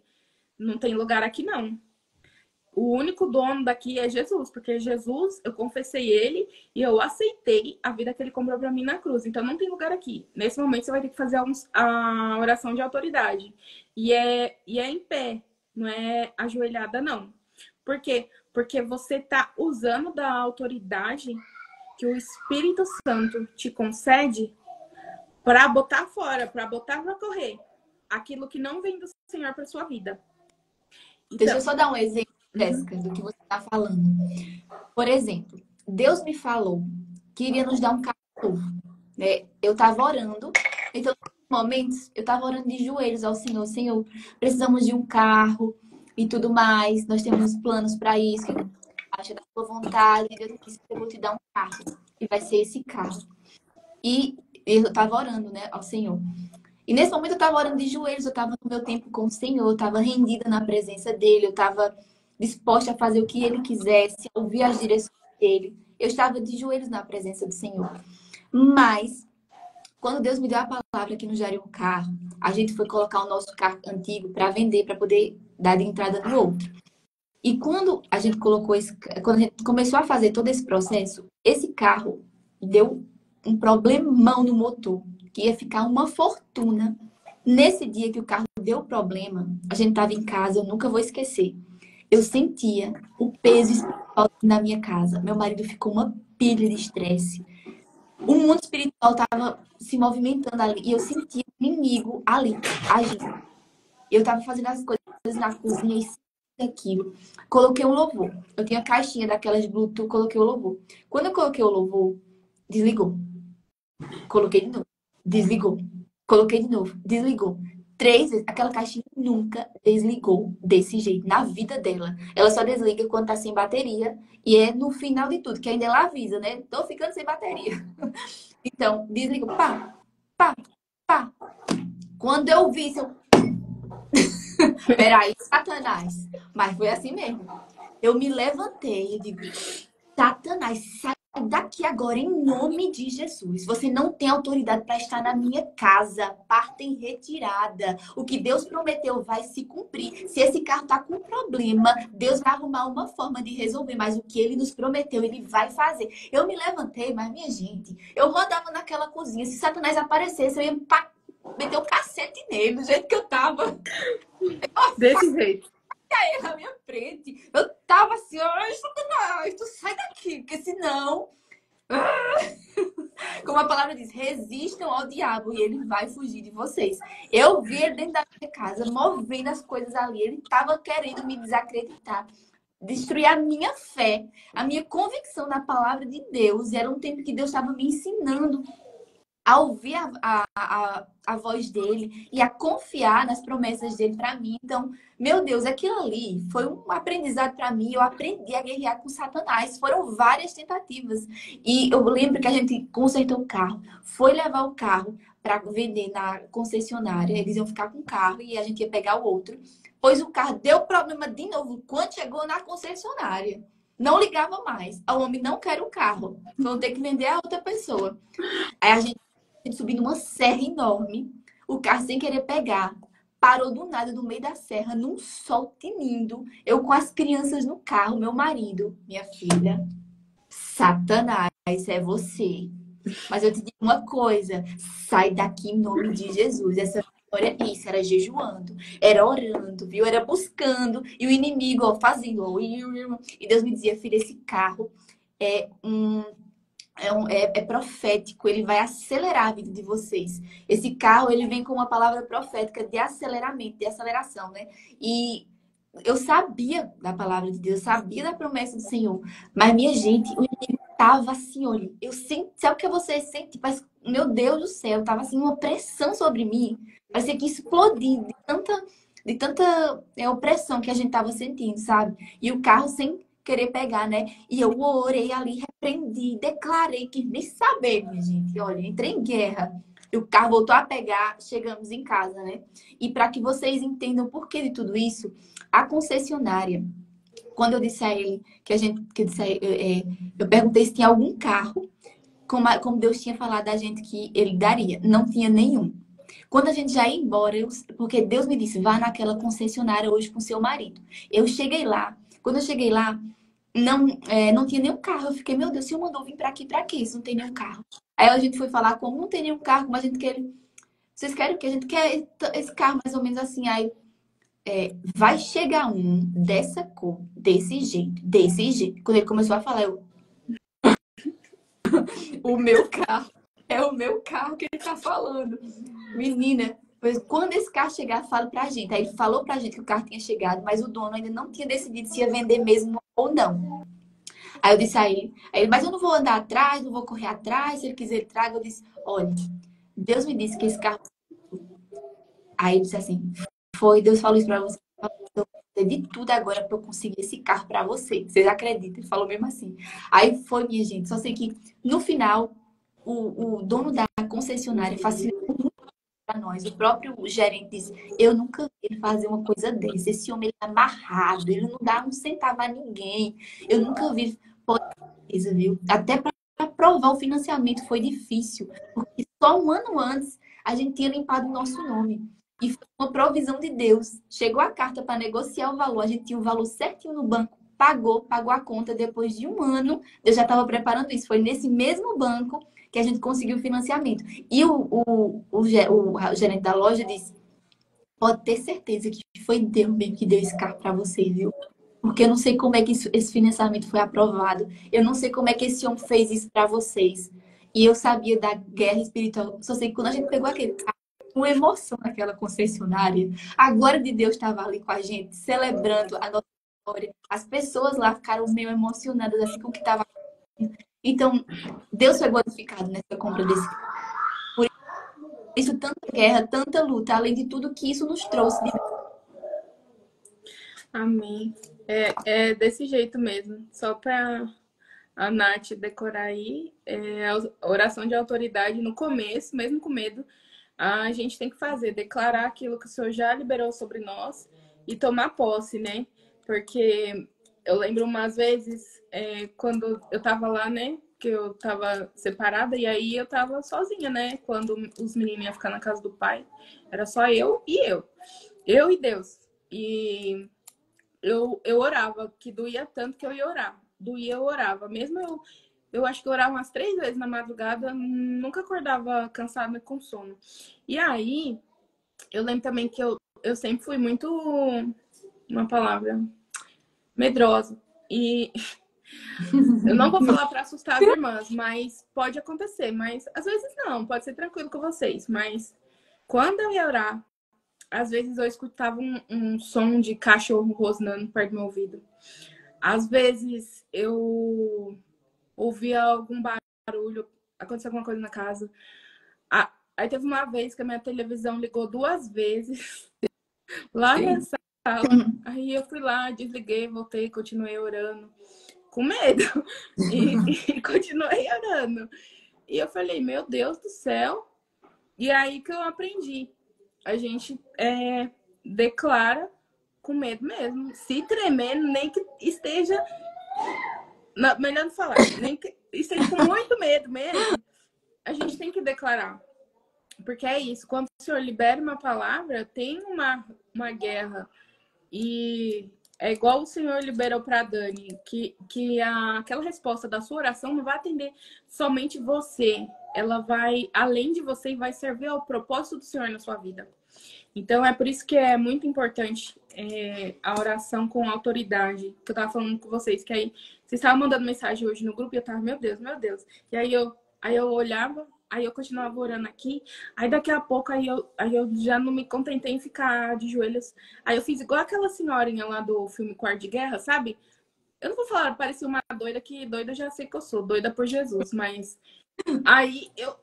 não tem lugar aqui não. O único dono daqui é Jesus, porque Jesus, eu confessei ele e eu aceitei a vida que ele comprou para mim na cruz. Então não tem lugar aqui. Nesse momento você vai ter que fazer a oração de autoridade. E é em pé, não é ajoelhada não. Por quê? Porque você tá usando da autoridade que o Espírito Santo te concede para botar fora, para botar para correr aquilo que não vem do Senhor para sua vida. Então, deixa eu só dar um exemplo, Jéssica, do que você está falando. Por exemplo, Deus me falou que iria nos dar um carro novo, né? Eu estava orando, então, em momentos, eu estava orando de joelhos ao Senhor. Senhor, precisamos de um carro e tudo mais. Nós temos planos para isso. Acha da sua vontade. E Deus disse que eu vou te dar um carro. E vai ser esse carro. E eu estava orando, né, ao Senhor. E nesse momento eu estava orando de joelhos, eu estava no meu tempo com o Senhor, eu estava rendida na presença dele, eu estava disposta a fazer o que ele quisesse, a ouvir as direções dele. Eu estava de joelhos na presença do Senhor. Mas, quando Deus me deu a palavra que nos daria um carro, a gente foi colocar o nosso carro antigo para vender, para poder dar de entrada no outro. E quando a gente começou a fazer todo esse processo, esse carro deu um problemão no motor, que ia ficar uma fortuna. Nesse dia que o carro deu problema, a gente estava em casa, eu nunca vou esquecer. Eu sentia o peso espiritual na minha casa. Meu marido ficou uma pilha de estresse. O mundo espiritual estava se movimentando ali. E eu sentia o inimigo ali, agindo. Eu estava fazendo as coisas na cozinha e senti aquilo. Coloquei um louvor. Eu tinha caixinha daquelas de Bluetooth, coloquei o louvor. Quando eu coloquei o louvor, desligou. Coloquei de novo. Desligou. Coloquei de novo. Desligou. 3 vezes. Aquela caixinha nunca desligou desse jeito na vida dela. Ela só desliga quando tá sem bateria. E é no final de tudo, que ainda ela avisa, né? Tô ficando sem bateria. Então, desligou. Pá, pá, pá. Quando eu vi isso, eu... Peraí, Satanás. Mas foi assim mesmo. Eu me levantei e digo, Satanás, sai daqui agora em nome de Jesus. Você não tem autoridade para estar na minha casa. Parta em retirada. O que Deus prometeu vai se cumprir. Se esse carro tá com problema, Deus vai arrumar uma forma de resolver. Mas o que ele nos prometeu, ele vai fazer. Eu me levantei, mas minha gente, eu rodava naquela cozinha. Se Satanás aparecesse, eu ia meter o cacete nele, do jeito que eu tava. Desse jeito. Ele na minha frente. Eu tava assim, ai, Satanás, tu sai daqui, porque senão... Como a palavra diz, resistam ao diabo e ele vai fugir de vocês. Eu vi ele dentro da minha casa, movendo as coisas ali. Ele tava querendo me desacreditar, destruir a minha fé, a minha convicção na palavra de Deus. E era um tempo que Deus estava me ensinando a ouvir a voz dele e a confiar nas promessas dele para mim. Então, meu Deus, aquilo ali foi um aprendizado para mim. Eu aprendi a guerrear com Satanás. Foram várias tentativas. E eu lembro que a gente consertou o carro, foi levar o carro para vender na concessionária. Eles iam ficar com o carro e a gente ia pegar o outro. Pois o carro deu problema de novo quando chegou na concessionária. Não ligava mais. O homem não quer o carro. Vão ter que vender a outra pessoa. Aí a gente subindo uma serra enorme, o carro sem querer pegar, parou do nada no meio da serra, num sol tinindo, eu com as crianças no carro, meu marido, minha filha, Satanás, é você. Mas eu te digo uma coisa, sai daqui em nome de Jesus. Essa história é isso, era jejuando, era orando, viu? Era buscando, e o inimigo, ó, fazendo, ó, e Deus me dizia, filha, esse carro é é profético, ele vai acelerar a vida de vocês. Esse carro, ele vem com uma palavra profética de aceleramento, de aceleração, né? E eu sabia da palavra de Deus, eu sabia da promessa do Senhor. Mas, minha gente, o inimigo tava assim, olha, eu senti, sabe o que você sente? Parece, meu Deus do céu, tava assim, uma pressão sobre mim. Parecia que explodia de tanta opressão que a gente tava sentindo, sabe? E o carro sem querer pegar, né? E eu orei ali, repreendi, declarei que nem saber, minha gente. Olha, entrei em guerra. E o carro voltou a pegar, chegamos em casa, né? E para que vocês entendam o porquê de tudo isso, a concessionária, quando eu disse a ele eu perguntei se tinha algum carro, como Deus tinha falado a gente que ele daria. Não tinha nenhum. Quando a gente já ia embora, porque Deus me disse, vá naquela concessionária hoje com seu marido. Eu cheguei lá. Quando eu cheguei lá, não tinha nenhum carro. Eu fiquei, meu Deus, o senhor mandou vir pra aqui pra quê? Se não tem nenhum carro. Aí a gente foi falar como não tem nenhum carro, mas a gente quer. Vocês querem o quê? A gente quer esse carro mais ou menos assim. Aí vai chegar um dessa cor, desse jeito, desse jeito. Quando ele começou a falar, o meu carro. É o meu carro que ele tá falando. Menina, pois quando esse carro chegar, fala pra gente. Aí ele falou pra gente que o carro tinha chegado, mas o dono ainda não tinha decidido se ia vender mesmo ou não. Aí eu disse a ele, mas eu não vou andar atrás, não vou correr atrás, se ele quiser ele traga. Eu disse, olha, Deus me disse que esse carro... Aí ele disse assim, foi, Deus falou isso pra você. Eu vou fazer de tudo agora pra eu conseguir esse carro pra você. Vocês acreditam? Ele falou mesmo assim. Aí foi, minha gente. Só sei que no final, o dono da concessionária facilitou muito para nós. O próprio gerente disse, eu nunca vi ele fazer uma coisa dessa. Esse homem ele é amarrado, ele não dá um centavo a ninguém. Eu nunca vi... Coisa, viu? Até para aprovar o financiamento foi difícil, porque só um ano antes a gente tinha limpado o nosso nome. E foi uma provisão de Deus. Chegou a carta para negociar o valor, a gente tinha o valor certinho no banco, pagou a conta depois de um ano. Eu já estava preparando isso. Foi nesse mesmo banco que a gente conseguiu o financiamento. E o gerente da loja disse, pode ter certeza que foi Deus mesmo que deu esse carro para vocês, viu? Porque eu não sei como é que esse financiamento foi aprovado. Eu não sei como é que esse homem fez isso para vocês. E eu sabia da guerra espiritual. Só sei que quando a gente pegou aquele carro, uma emoção naquela concessionária. A glória de Deus estava ali com a gente, celebrando a nossa vitória. As pessoas lá ficaram meio emocionadas assim com o que estava. Então, Deus foi glorificado nessa compra desse carro. Por isso, tanta guerra, tanta luta, além de tudo que isso nos trouxe de. Amém. É desse jeito mesmo. Só para a Nath decorar aí, a oração de autoridade no começo, mesmo com medo, a gente tem que fazer, declarar aquilo que o Senhor já liberou sobre nós e tomar posse, né? Porque eu lembro umas vezes, quando eu tava lá, né? Que eu tava separada e aí eu tava sozinha, né? Quando os meninos iam ficar na casa do pai, era só eu e eu. Eu e Deus. E eu orava, que doía tanto que eu ia orar. Doía, eu orava. Mesmo eu acho que eu orava umas 3 vezes na madrugada, nunca acordava cansada com sono. E aí, eu lembro também que eu sempre fui muito, uma palavra, medrosa. E eu não vou falar para assustar as irmãs, mas pode acontecer. Mas às vezes não, pode ser tranquilo com vocês. Mas quando eu ia orar, às vezes eu escutava um som de cachorro rosnando perto do meu ouvido. Às vezes eu ouvia algum barulho, aconteceu alguma coisa na casa. Aí teve uma vez que a minha televisão ligou 2 vezes lá na sala. Aí eu fui lá, desliguei, voltei, continuei orando. Com medo. E continuei orando. E eu falei, meu Deus do céu. E aí que eu aprendi. A gente declara com medo mesmo. Se tremendo, nem que esteja... Não, melhor não falar. Nem que esteja com muito medo mesmo. A gente tem que declarar. Porque é isso. Quando o Senhor libera uma palavra, tem uma guerra. E é igual o Senhor liberou para a Dani, que aquela resposta da sua oração não vai atender somente você. Ela vai, além de você, e vai servir ao propósito do Senhor na sua vida. Então, é por isso que é muito importante a oração com autoridade. Que eu tava falando com vocês, que aí vocês estavam mandando mensagem hoje no grupo e eu tava, meu Deus, meu Deus. E aí eu olhava, aí eu continuava orando aqui. Aí daqui a pouco, aí eu já não me contentei em ficar de joelhos. Aí eu fiz igual aquela senhorinha lá do filme Quarto de Guerra, sabe? Eu não vou falar, parecia uma doida, que doida eu já sei que eu sou, doida por Jesus, mas aí eu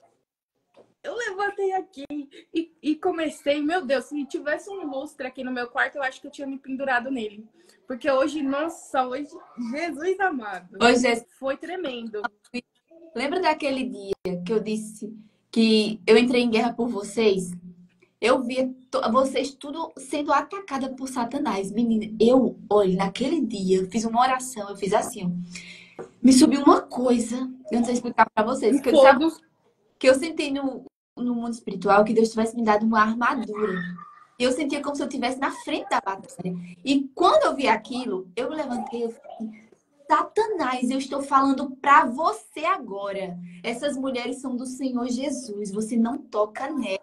levantei aqui e comecei, meu Deus, se tivesse um lustre aqui no meu quarto, eu acho que eu tinha me pendurado nele. Porque hoje, nossa, hoje, Jesus amado, Hoje foi tremendo. lembra daquele dia que eu disse que eu entrei em guerra por vocês? Eu via vocês tudo sendo atacada por Satanás. Menina, olha, naquele dia, eu fiz uma oração, eu fiz assim, ó. Me subiu uma coisa, eu não sei explicar pra vocês, que eu, sabe, que eu senti no mundo espiritual que Deus tivesse me dado uma armadura. Eu sentia como se eu estivesse na frente da batalha. E quando eu vi aquilo, eu me levantei, eu falei, Satanás, eu estou falando pra você agora. Essas mulheres são do Senhor Jesus, você não toca nelas.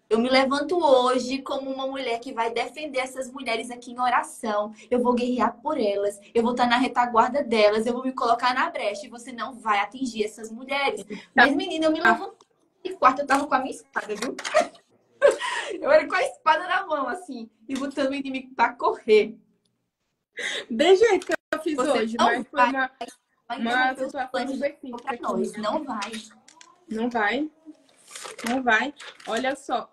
Eu me levanto hoje como uma mulher que vai defender essas mulheres aqui em oração. Eu vou guerrear por elas. Eu vou estar na retaguarda delas. Eu vou me colocar na brecha. E você não vai atingir essas mulheres. Mas, menina, eu me levantei. E quarto, eu tava com a minha espada, viu? Eu era com a espada na mão, assim. E botando o inimigo pra correr. De jeito que eu fiz você hoje, mas foi uma situação específica. Não vai. Não vai. Não vai. Olha só,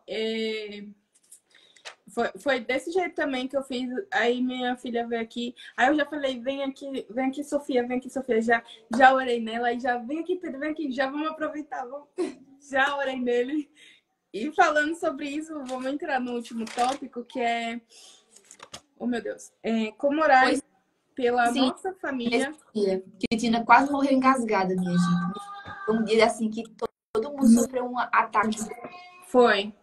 foi desse jeito também que eu fiz. Aí minha filha veio aqui. Aí eu já falei, vem aqui, Sofia, vem aqui, Sofia. Já orei nela. E já vem aqui, Pedro, vem aqui. Já vamos aproveitar. Já orei nele. E falando sobre isso, vamos entrar no último tópico, que é... Oh, meu Deus. Como orar pela nossa família. Que Tina quase morreu engasgada, minha gente. Foi um dia assim que todo mundo sofreu um ataque. Foi.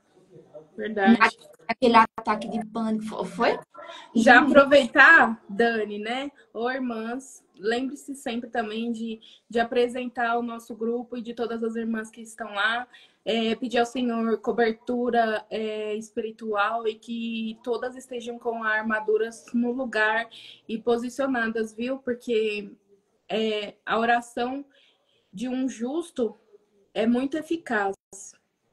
Verdade. Aquele ataque de pânico. Foi? Já aproveitar, Dani, né? Ô, irmãs, lembre-se sempre também de apresentar o nosso grupo e de todas as irmãs que estão lá. Pedir ao Senhor cobertura espiritual e que todas estejam com a armadura no lugar e posicionadas, viu? Porque a oração de um justo é muito eficaz.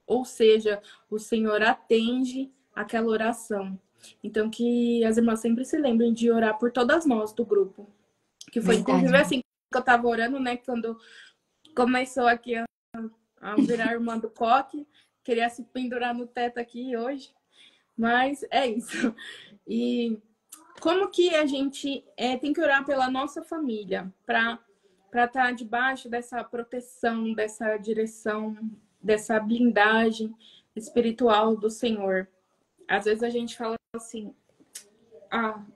Ou seja, o Senhor atende aquela oração. Então, que as irmãs sempre se lembrem de orar por todas nós do grupo. Que foi, inclusive, assim que eu estava orando, né? Quando começou aqui a virar irmã do coque. Queria se pendurar no teto aqui hoje. Mas é isso. E como que a gente tem que orar pela nossa família para estar debaixo dessa proteção, dessa direção, dessa blindagem espiritual do Senhor? Às vezes a gente fala assim,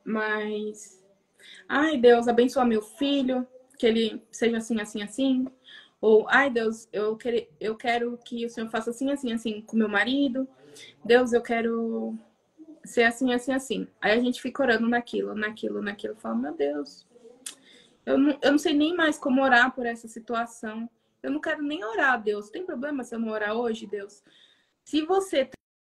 mas... Ai, Deus, abençoa meu filho, que ele seja assim, assim, assim. Ou, ai, Deus, eu quero que o Senhor faça assim, assim, assim com meu marido. Deus, eu quero ser assim, assim, assim. Aí a gente fica orando naquilo. Fala, meu Deus, eu não sei nem mais como orar por essa situação. Eu não quero nem orar, Deus. Tem problema se eu não orar hoje, Deus? Se você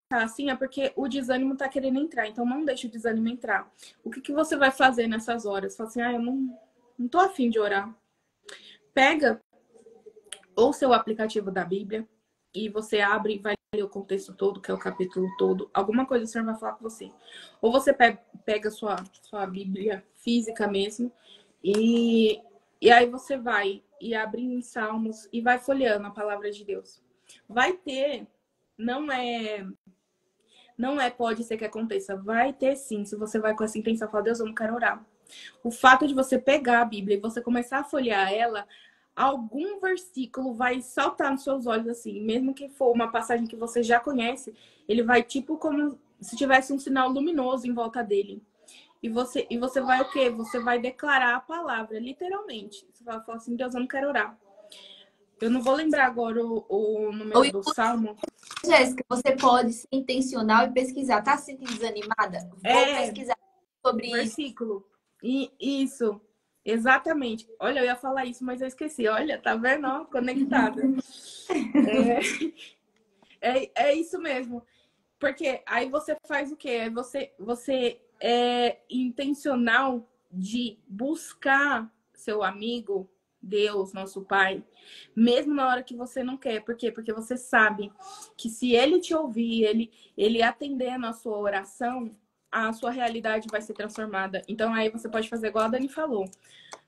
tá assim, é porque o desânimo tá querendo entrar. Então, não deixe o desânimo entrar. O que você vai fazer nessas horas? Fala assim, eu não tô afim de orar. Pega ou seu aplicativo da Bíblia e você abre e vai ler o contexto todo, que é o capítulo todo. Alguma coisa o Senhor vai falar com você. Ou você pega sua Bíblia física mesmo e aí você vai e abre em Salmos e vai folheando a palavra de Deus. Vai ter, não é pode ser que aconteça. Vai ter sim. Se você vai com essa intenção, fala, Deus, eu não quero orar. O fato de você pegar a Bíblia e você começar a folhear ela, algum versículo vai saltar nos seus olhos assim. Mesmo que for uma passagem que você já conhece, ele vai tipo como se tivesse um sinal luminoso em volta dele. E você vai o quê? Você vai declarar a palavra, literalmente. Você vai falar assim, Deus, eu não quero orar. Eu não vou lembrar agora o número do salmo. Jéssica, você pode ser intencional e pesquisar. Tá se sentindo desanimada? Vou pesquisar sobre versículo. Isso, exatamente. Olha, eu ia falar isso, mas eu esqueci. Olha, tá vendo? Ó, conectada. É isso mesmo. Porque aí você faz o quê? Você é intencional de buscar seu amigo, Deus, nosso Pai, mesmo na hora que você não quer. Por quê? Porque você sabe que se ele te ouvir, ele atender na sua oração, a sua realidade vai ser transformada. Então aí você pode fazer igual a Dani falou.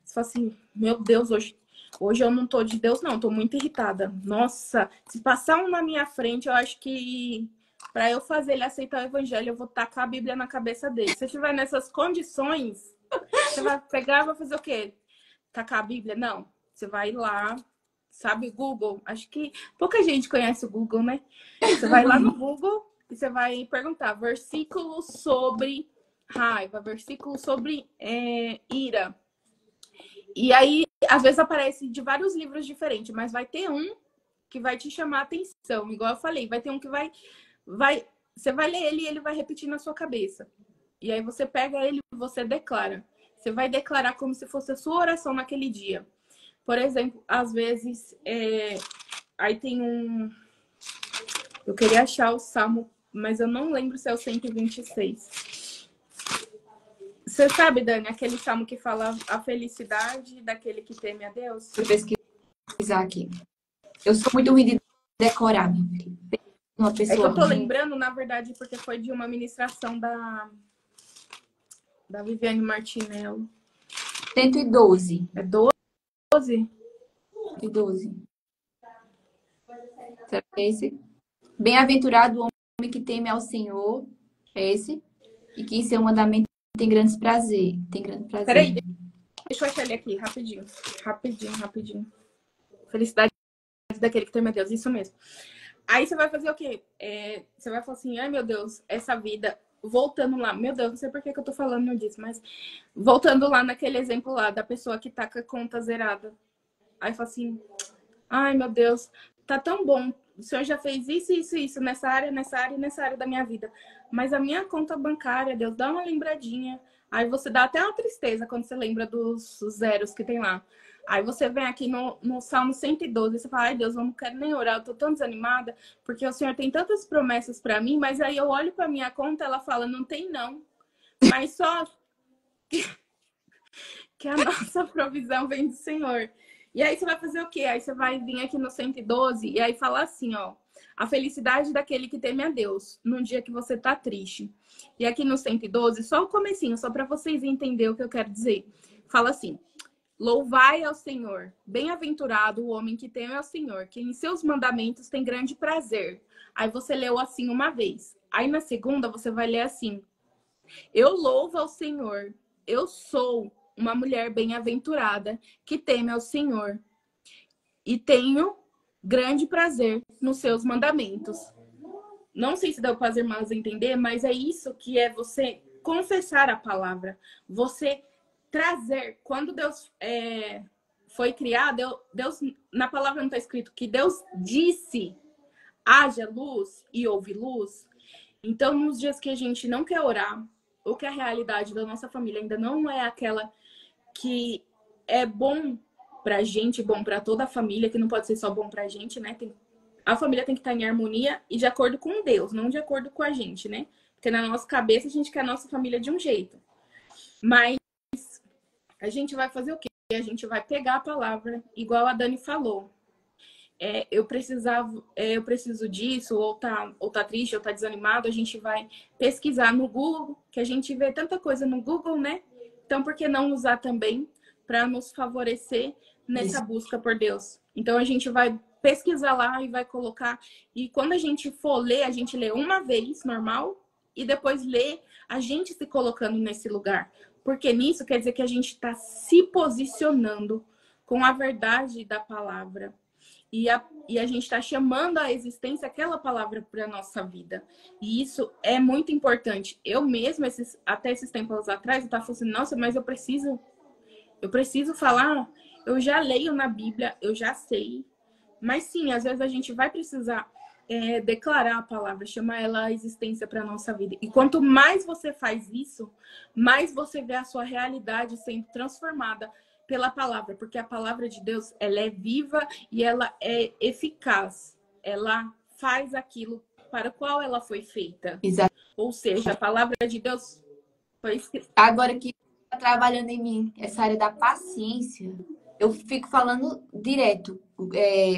Você fala assim, meu Deus, hoje eu não tô de Deus, não, tô muito irritada. Nossa, se passar um na minha frente, eu acho que para eu fazer ele aceitar o evangelho, eu vou tacar a Bíblia na cabeça dele. Se estiver nessas condições, você vai pegar e vai fazer o quê? Tacar a Bíblia? Não. Você vai lá, sabe, Google. Acho que pouca gente conhece o Google, né? Você vai lá no Google e você vai perguntar versículo sobre raiva, versículo sobre ira. E aí, às vezes aparece de vários livros diferentes, mas vai ter um que vai te chamar a atenção. Igual eu falei, vai ter um que você vai ler ele e ele vai repetir na sua cabeça. E aí você pega ele e você declara. Você vai declarar como se fosse a sua oração naquele dia. Por exemplo, às vezes, aí tem um... Eu queria achar o Salmo, mas eu não lembro se é o 126. Você sabe, Dani, aquele salmo que fala a felicidade daquele que teme a Deus? Vou pesquisar aqui. Eu sou muito ruim de decorar, minha filha. Uma pessoa é que eu tô ruim. lembrando, na verdade, porque foi de uma ministração da Viviane Martinello. 112. É 12? 112. Será que é esse? Bem-aventurado o homem que teme ao Senhor. É esse? E que em seu mandamento tem grandes prazer. Tem grande prazer. Peraí, deixa eu achar ele aqui, rapidinho. Felicidade daquele que teme a Deus, isso mesmo. Aí você vai fazer o quê? Você vai falar assim, ai meu Deus, essa vida... Voltando lá, meu Deus, não sei por que eu tô falando disso, mas... Voltando lá naquele exemplo lá, da pessoa que tá com a conta zerada. Aí fala assim, ai meu Deus, tá tão bom o senhor já fez isso, isso, isso, nessa área, nessa área e nessa área da minha vida. Mas a minha conta bancária, Deus, dá uma lembradinha. Aí você dá até uma tristeza quando você lembra dos zeros que tem lá. Aí você vem aqui no Salmo 112 e você fala, ai Deus, eu não quero nem orar, eu tô tão desanimada, porque o Senhor tem tantas promessas para mim, mas aí eu olho para minha conta, ela fala, não tem não. Mas só que a nossa provisão vem do Senhor. E aí você vai fazer o quê? Aí você vai vir aqui no 112 e aí falar assim, ó, a felicidade daquele que teme a Deus, num dia que você tá triste. E aqui no 112, só o comecinho, só para vocês entenderem o que eu quero dizer. Fala assim, louvai ao Senhor, bem-aventurado o homem que teme ao Senhor, que em seus mandamentos tem grande prazer. Aí você leu assim uma vez. Aí na segunda você vai ler assim, eu louvo ao Senhor, eu sou uma mulher bem-aventurada que teme ao Senhor e tenho grande prazer nos seus mandamentos. Não sei se deu para as irmãs entender, mas é isso que é você confessar a palavra. Você trazer. Quando Deus foi criado, Deus, na palavra não está escrito que Deus disse, haja luz e houve luz. Então, nos dias que a gente não quer orar, ou que a realidade da nossa família ainda não é aquela que é bom pra gente, bom pra toda a família, que não pode ser só bom pra gente, né? A família tem que estar em harmonia e de acordo com Deus, não de acordo com a gente, né? Porque na nossa cabeça a gente quer a nossa família de um jeito. Mas a gente vai fazer o quê? A gente vai pegar a palavra, igual a Dani falou. Eu preciso disso, ou tá triste, ou tá desanimado, a gente vai pesquisar no Google, que a gente vê tanta coisa no Google, né? Então, por que não usar também para nos favorecer nessa busca por Deus? Então, a gente vai pesquisar lá e vai colocar. E quando a gente for ler, a gente lê uma vez, normal, e depois lê a gente se colocando nesse lugar. Porque nisso quer dizer que a gente está se posicionando com a verdade da palavra. E a gente está chamando à existência aquela palavra para a nossa vida. E isso é muito importante. Eu mesma, até esses tempos atrás, eu estava falando assim, nossa, mas eu preciso falar. Eu já leio na Bíblia, eu já sei. Mas sim, às vezes a gente vai precisar declarar a palavra, chamar ela à existência para a nossa vida. E quanto mais você faz isso, mais você vê a sua realidade sendo transformada pela palavra, porque a palavra de Deus, ela é viva e ela é eficaz. Ela faz aquilo para o qual ela foi feita. Exato. Ou seja, a palavra de Deus foi escrita. Agora que está trabalhando em mim essa área da paciência, eu fico falando direto,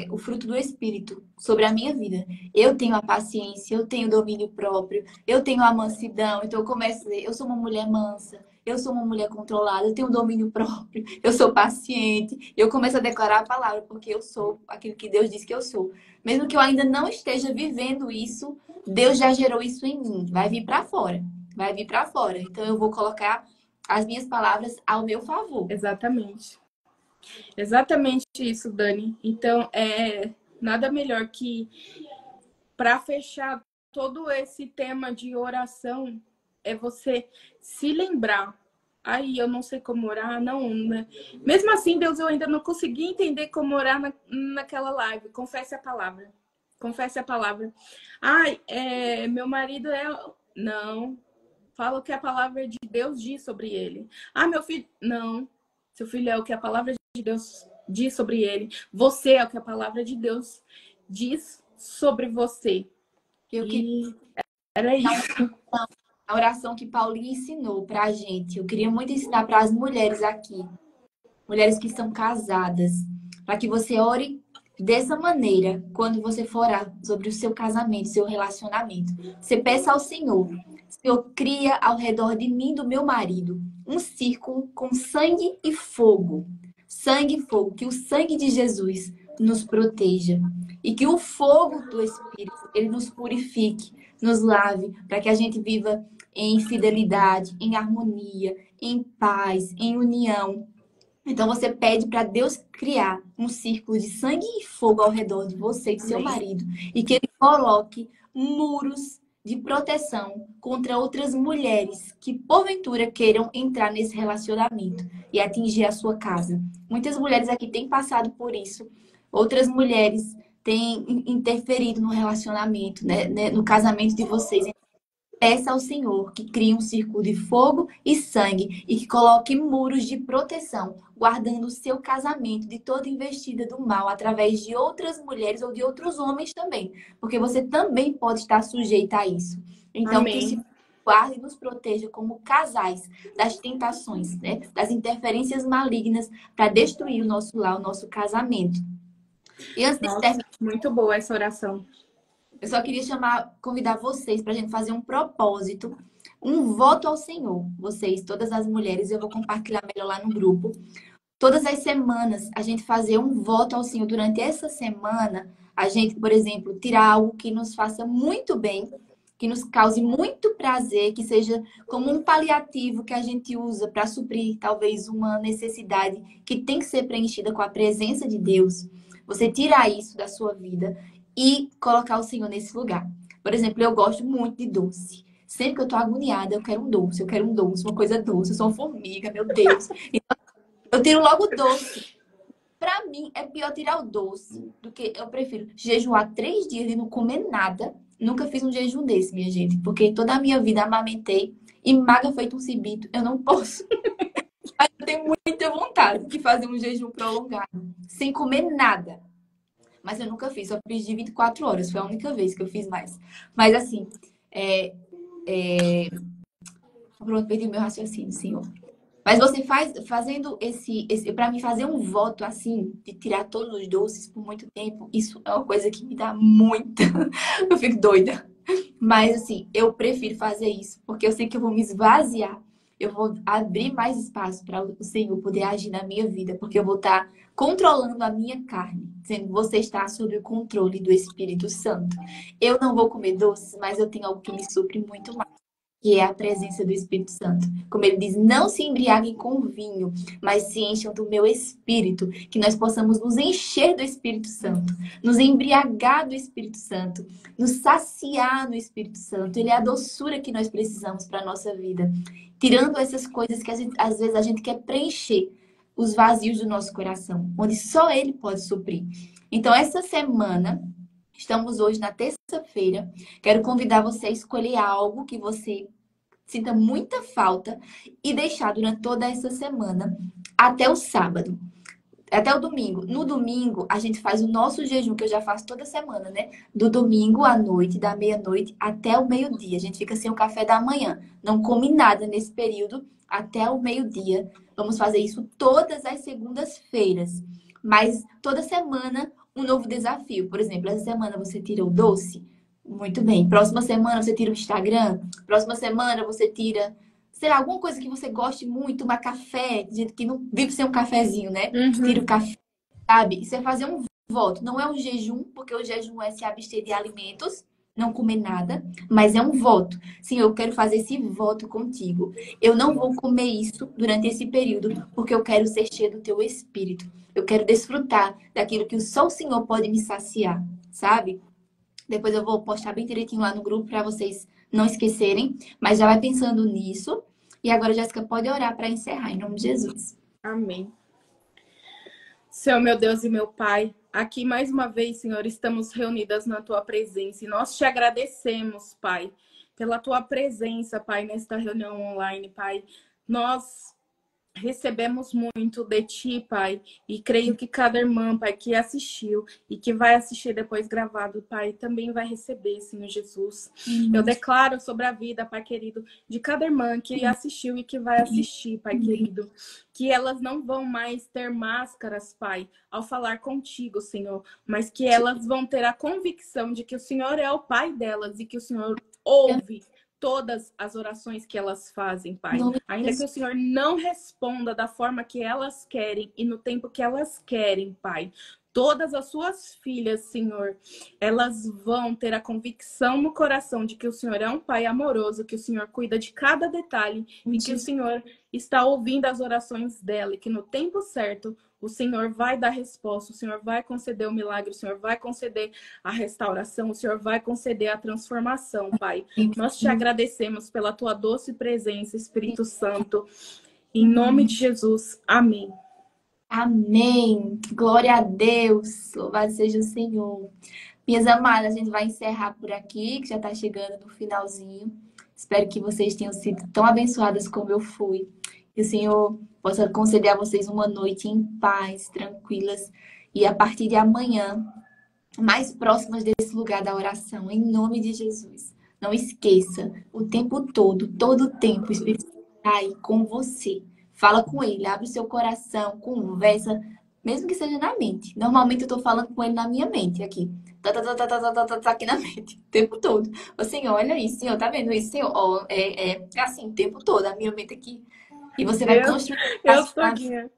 o fruto do Espírito sobre a minha vida. Eu tenho a paciência, eu tenho o domínio próprio, eu tenho a mansidão. Então eu começo a dizer, eu sou uma mulher mansa, eu sou uma mulher controlada, eu tenho o domínio próprio, eu sou paciente. Eu começo a declarar a palavra, porque eu sou aquilo que Deus disse que eu sou. Mesmo que eu ainda não esteja vivendo isso, Deus já gerou isso em mim. Vai vir para fora. Vai vir para fora. Então eu vou colocar as minhas palavras ao meu favor. Exatamente. Exatamente isso, Dani. Então, nada melhor que para fechar todo esse tema de oração é você se lembrar. Aí eu não sei como orar, não, né? Mesmo assim, Deus, eu ainda não consegui entender como orar naquela live. Confesse a palavra. Confesse a palavra. Ai, meu marido Não. Fala o que a palavra de Deus diz sobre ele. Ah, meu filho... Não. Seu filho é o que a palavra de Deus diz sobre ele. Você é o que a palavra de Deus diz sobre você. Era isso. A oração que Paulinho ensinou pra gente. Eu queria muito ensinar para as mulheres aqui. Mulheres que estão casadas. Para que você ore dessa maneira quando você for orar sobre o seu casamento, seu relacionamento. Você peça ao Senhor. Senhor, cria ao redor de mim, do meu marido, um círculo com sangue e fogo. Sangue e fogo. Que o sangue de Jesus nos proteja. E que o fogo do Espírito, ele nos purifique, nos lave, para que a gente viva em fidelidade, em harmonia, em paz, em união. Então você pede para Deus criar um círculo de sangue e fogo ao redor de você e do seu marido. E que ele coloque muros de proteção contra outras mulheres que porventura queiram entrar nesse relacionamento e atingir a sua casa. Muitas mulheres aqui têm passado por isso. Outras mulheres tem interferido no relacionamento, né, no casamento de vocês. Peça ao Senhor que crie um círculo de fogo e sangue e que coloque muros de proteção, guardando o seu casamento de toda investida do mal através de outras mulheres ou de outros homens também, porque você também pode estar sujeita a isso. Então, que o Senhor Amém. guarde e nos proteja como casais das tentações, né? Das interferências malignas para destruir o nosso lar, o nosso casamento. E antes de Nossa, terminar, muito boa essa oração. eu só queria convidar vocês para a gente fazer um propósito, um voto ao Senhor. Vocês, todas as mulheres, eu vou compartilhar melhor lá no grupo. Todas as semanas, a gente fazer um voto ao Senhor. Durante essa semana, a gente, por exemplo, tirar algo que nos faça muito bem, que nos cause muito prazer, que seja como um paliativo que a gente usa para suprir talvez uma necessidade que tem que ser preenchida com a presença de Deus. Você tirar isso da sua vida e colocar o Senhor nesse lugar. Por exemplo, eu gosto muito de doce. Sempre que eu tô agoniada, eu quero um doce, uma coisa doce. Eu sou uma formiga, meu Deus. Eu tiro logo o doce. Pra mim, é pior tirar o doce do que eu prefiro jejuar 3 dias e não comer nada. Nunca fiz um jejum desse, minha gente, porque toda a minha vida amamentei e magra feito um cibito. Eu não posso. Mas eu tenho muita vontade de fazer um jejum prolongado, sem comer nada. Mas eu nunca fiz, só fiz de 24 horas. Foi a única vez que eu fiz mais. Mas assim, é, pronto, perdi meu raciocínio, senhor. Mas você fazendo para mim fazer um voto assim, de tirar todos os doces por muito tempo, isso é uma coisa que me dá muita. Eu fico doida. Mas assim, eu prefiro fazer isso, porque eu sei que eu vou me esvaziar. Eu vou abrir mais espaço para o Senhor poder agir na minha vida, porque eu vou estar controlando a minha carne, dizendo que você está sob o controle do Espírito Santo. Eu não vou comer doces, mas eu tenho algo que me supre muito mais, que é a presença do Espírito Santo. Como ele diz, não se embriaguem com vinho, mas se encham do meu Espírito, que nós possamos nos encher do Espírito Santo, nos embriagar do Espírito Santo, nos saciar no Espírito Santo. Ele é a doçura que nós precisamos para a nossa vida. Tirando essas coisas que às vezes a gente quer preencher os vazios do nosso coração, onde só ele pode suprir. Então, essa semana, estamos hoje na terça-feira. Quero convidar você a escolher algo que você sinta muita falta e deixar durante toda essa semana até o sábado, até o domingo. No domingo, a gente faz o nosso jejum, que eu já faço toda semana, né? Do domingo à noite, da meia-noite até o meio-dia. A gente fica sem o café da manhã. Não come nada nesse período até o meio-dia. Vamos fazer isso todas as segundas-feiras. Mas toda semana, um novo desafio. Por exemplo, essa semana você tira o doce. Muito bem. Próxima semana você tira o Instagram. Próxima semana você tira, sei lá, alguma coisa que você goste muito, tomar café, de gente que não vive sem um cafezinho, né? Tira o Uhum. café, sabe? Isso é fazer um voto. Não é um jejum, porque o jejum é se abster de alimentos, não comer nada, mas é um voto. Sim, eu quero fazer esse voto contigo. Eu não vou comer isso durante esse período, porque eu quero ser cheio do teu espírito. Eu quero desfrutar daquilo que só o Senhor pode me saciar, sabe? Depois eu vou postar bem direitinho lá no grupo para vocês não esquecerem, mas já vai pensando nisso. E agora, Jéssica, pode orar para encerrar, em nome de Jesus. Amém. Senhor, meu Deus e meu Pai, aqui mais uma vez, Senhor, estamos reunidas na Tua presença e nós te agradecemos, Pai, pela Tua presença, Pai, nesta reunião online, Pai. Nós recebemos muito de Ti, Pai, e creio que cada irmã, Pai, que assistiu e que vai assistir depois gravado, Pai, também vai receber, Senhor Jesus. Eu declaro sobre a vida, Pai querido, de cada irmã que assistiu e que vai assistir, Pai querido, que elas não vão mais ter máscaras, Pai, ao falar contigo, Senhor, mas que elas vão ter a convicção de que o Senhor é o Pai delas e que o Senhor ouve todas as orações que elas fazem, Em Pai. nome de Ainda que Jesus. o Senhor não responda da forma que elas querem e no tempo que elas querem, Pai. Todas as suas filhas, Senhor, elas vão ter a convicção no coração de que o Senhor é um Pai amoroso, que o Senhor cuida de cada detalhe e que o Senhor está ouvindo as orações dela e que no tempo certo o Senhor vai dar resposta, o Senhor vai conceder o milagre, o Senhor vai conceder a restauração, o Senhor vai conceder a transformação, Pai. Nós te agradecemos pela tua doce presença, Espírito Santo. Em nome de Jesus. Amém. Amém. Glória a Deus. Louvado seja o Senhor. Minhas amadas, a gente vai encerrar por aqui, que já está chegando no finalzinho. Espero que vocês tenham sido tão abençoadas como eu fui. Que o Senhor possa conceder a vocês uma noite em paz, tranquilas. E a partir de amanhã, mais próximas desse lugar da oração, em nome de Jesus. Não esqueça, o tempo todo o tempo, o Espírito Santo está aí com você. Fala com ele, abre o seu coração, conversa, mesmo que seja na mente. Normalmente eu estou falando com ele na minha mente, aqui. Tá aqui na mente, o tempo todo. Ô, Senhor, olha isso, Senhor, tá vendo isso, Senhor? Ó, é assim, o tempo todo, a minha mente aqui. E você vai Eu, construir eu as frases. todinha.